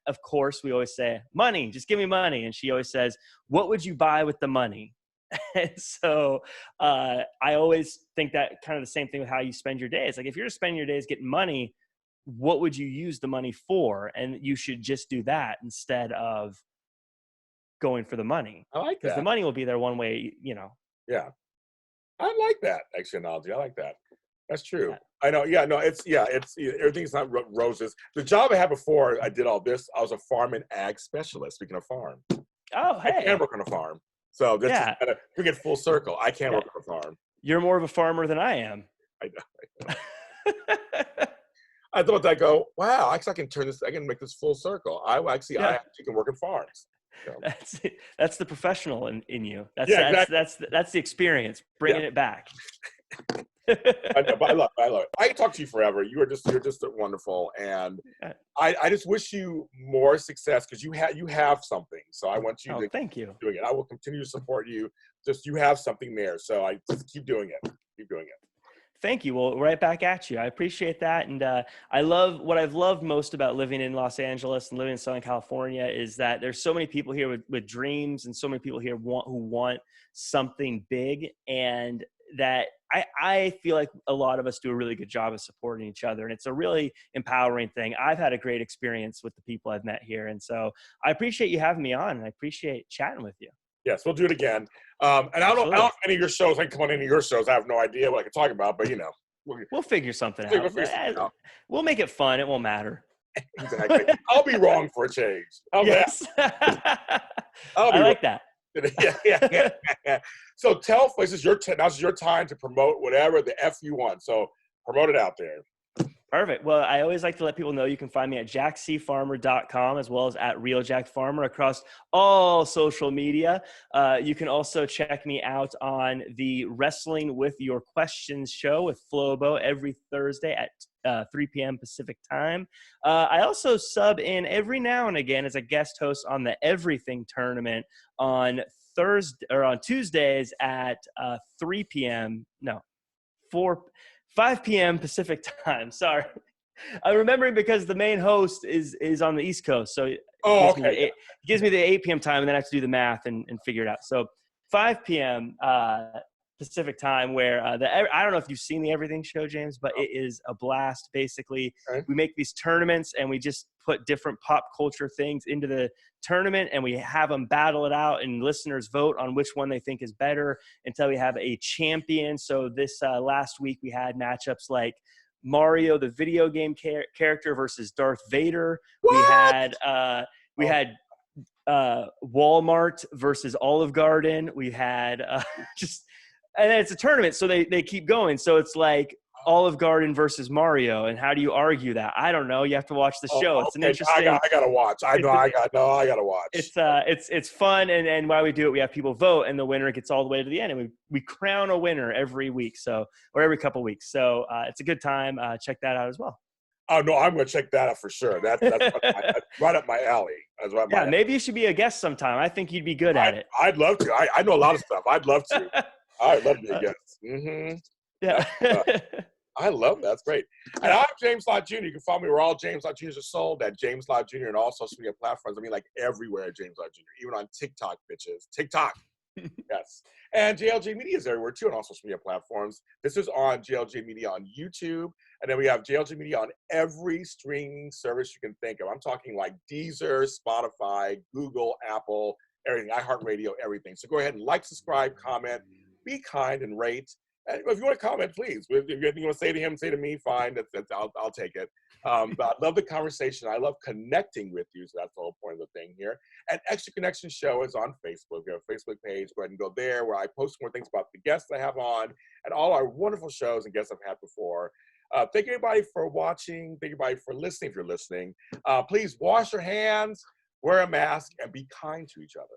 of course we always say, money, just give me money. And she always says, what would you buy with the money? And so I always think that kind of the same thing with how you spend your days. Like, if you're spending your days getting money, what would you use the money for? And you should just do that instead of going for the money. I like that. Because the money will be there one way, Yeah. I like that analogy. I like that. That's true. Yeah. I know. Yeah, no, it's everything's not roses. The job I had before I did all this, I was a farm and ag specialist. Speaking of farm. Oh, hey. I can't work on a farm. So this is kind of bring it full circle. I can't work on a farm. You're more of a farmer than I am. I know. I thought I go, wow, I can turn this, I can make this full circle. I actually can work in farms. So. That's the professional in you. That's the experience, bringing it back. I know, but I love it. I can talk to you forever. You're just wonderful, and I just wish you more success, because you have something. So I want you to thank you doing it. I will continue to support you. Just you have something there, so I just keep doing it. Keep doing it. Thank you. Well, right back at you. I appreciate that. And what I've loved most about living in Los Angeles and living in Southern California is that there's so many people here with dreams, and so many people here who want something big, and that I feel like a lot of us do a really good job of supporting each other. And it's a really empowering thing. I've had a great experience with the people I've met here. And so I appreciate you having me on, and I appreciate chatting with you. Yes, we'll do it again. And I don't know if any of your shows, I can come on any of your shows. I have no idea what I can talk about, but we'll figure something out. We'll make it fun. It won't matter. Exactly. I'll be wrong for a change. Yes. I like that. Yeah. So tell folks, now's your time to promote whatever the F you want. So promote it out there. Perfect. Well, I always like to let people know you can find me at jackcfarmer.com, as well as at RealJackFarmer across all social media. You can also check me out on the Wrestling with Your Questions show with Flobo every Thursday at 3 p.m. Pacific time. I also sub in every now and again as a guest host on the Everything Tournament on Tuesdays at 5 p.m. Pacific time. Sorry. I'm remembering because the main host is on the East Coast. So it gives me the 8 p.m. time, and then I have to do the math and figure it out. So 5 p.m. Pacific time, where I don't know if you've seen the Everything show, James, but it is a blast. Basically, we make these tournaments and we just put different pop culture things into the tournament, and we have them battle it out, and listeners vote on which one they think is better until we have a champion. So this last week we had matchups like Mario, the video game character, versus Darth Vader. What? We had Walmart versus Olive Garden. We had and it's a tournament, so they keep going. So it's like Olive Garden versus Mario, and how do you argue that? I don't know. You have to watch the show. It's an interesting. I gotta watch. I gotta watch. It's fun, and while we do it, we have people vote, and the winner gets all the way to the end, and we crown a winner every week, or every couple weeks. So it's a good time. Check that out as well. Oh no, I'm gonna check that out for sure. That's right up my alley. That's right. Yeah, maybe you should be a guest sometime. I think you'd be good at it. I'd love to. I know a lot of stuff. I'd love to. I'd love to be a guest. Mm-hmm. Yeah. I love that. That's great. And I'm James Lott Jr. You can follow me where all James Lott Jr.'s are sold at James Lott Jr. and all social media platforms. I mean, like everywhere at James Lott Jr., even on TikTok, bitches. TikTok. Yes. And JLJ Media is everywhere too on all social media platforms. This is on JLJ Media on YouTube. And then we have JLJ Media on every streaming service you can think of. I'm talking like Deezer, Spotify, Google, Apple, everything, iHeartRadio, everything. So go ahead and like, subscribe, comment, be kind, and rate. And if you want to comment, please. If you have anything you want to say to him, say to me, fine. I'll take it. But I love the conversation. I love connecting with you. So that's the whole point of the thing here. And Extra Connection Show is on Facebook. We have a Facebook page. Go ahead and go there where I post more things about the guests I have on and all our wonderful shows and guests I've had before. Thank you, everybody, for watching. Thank you, everybody, for listening, if you're listening. Please wash your hands, wear a mask, and be kind to each other.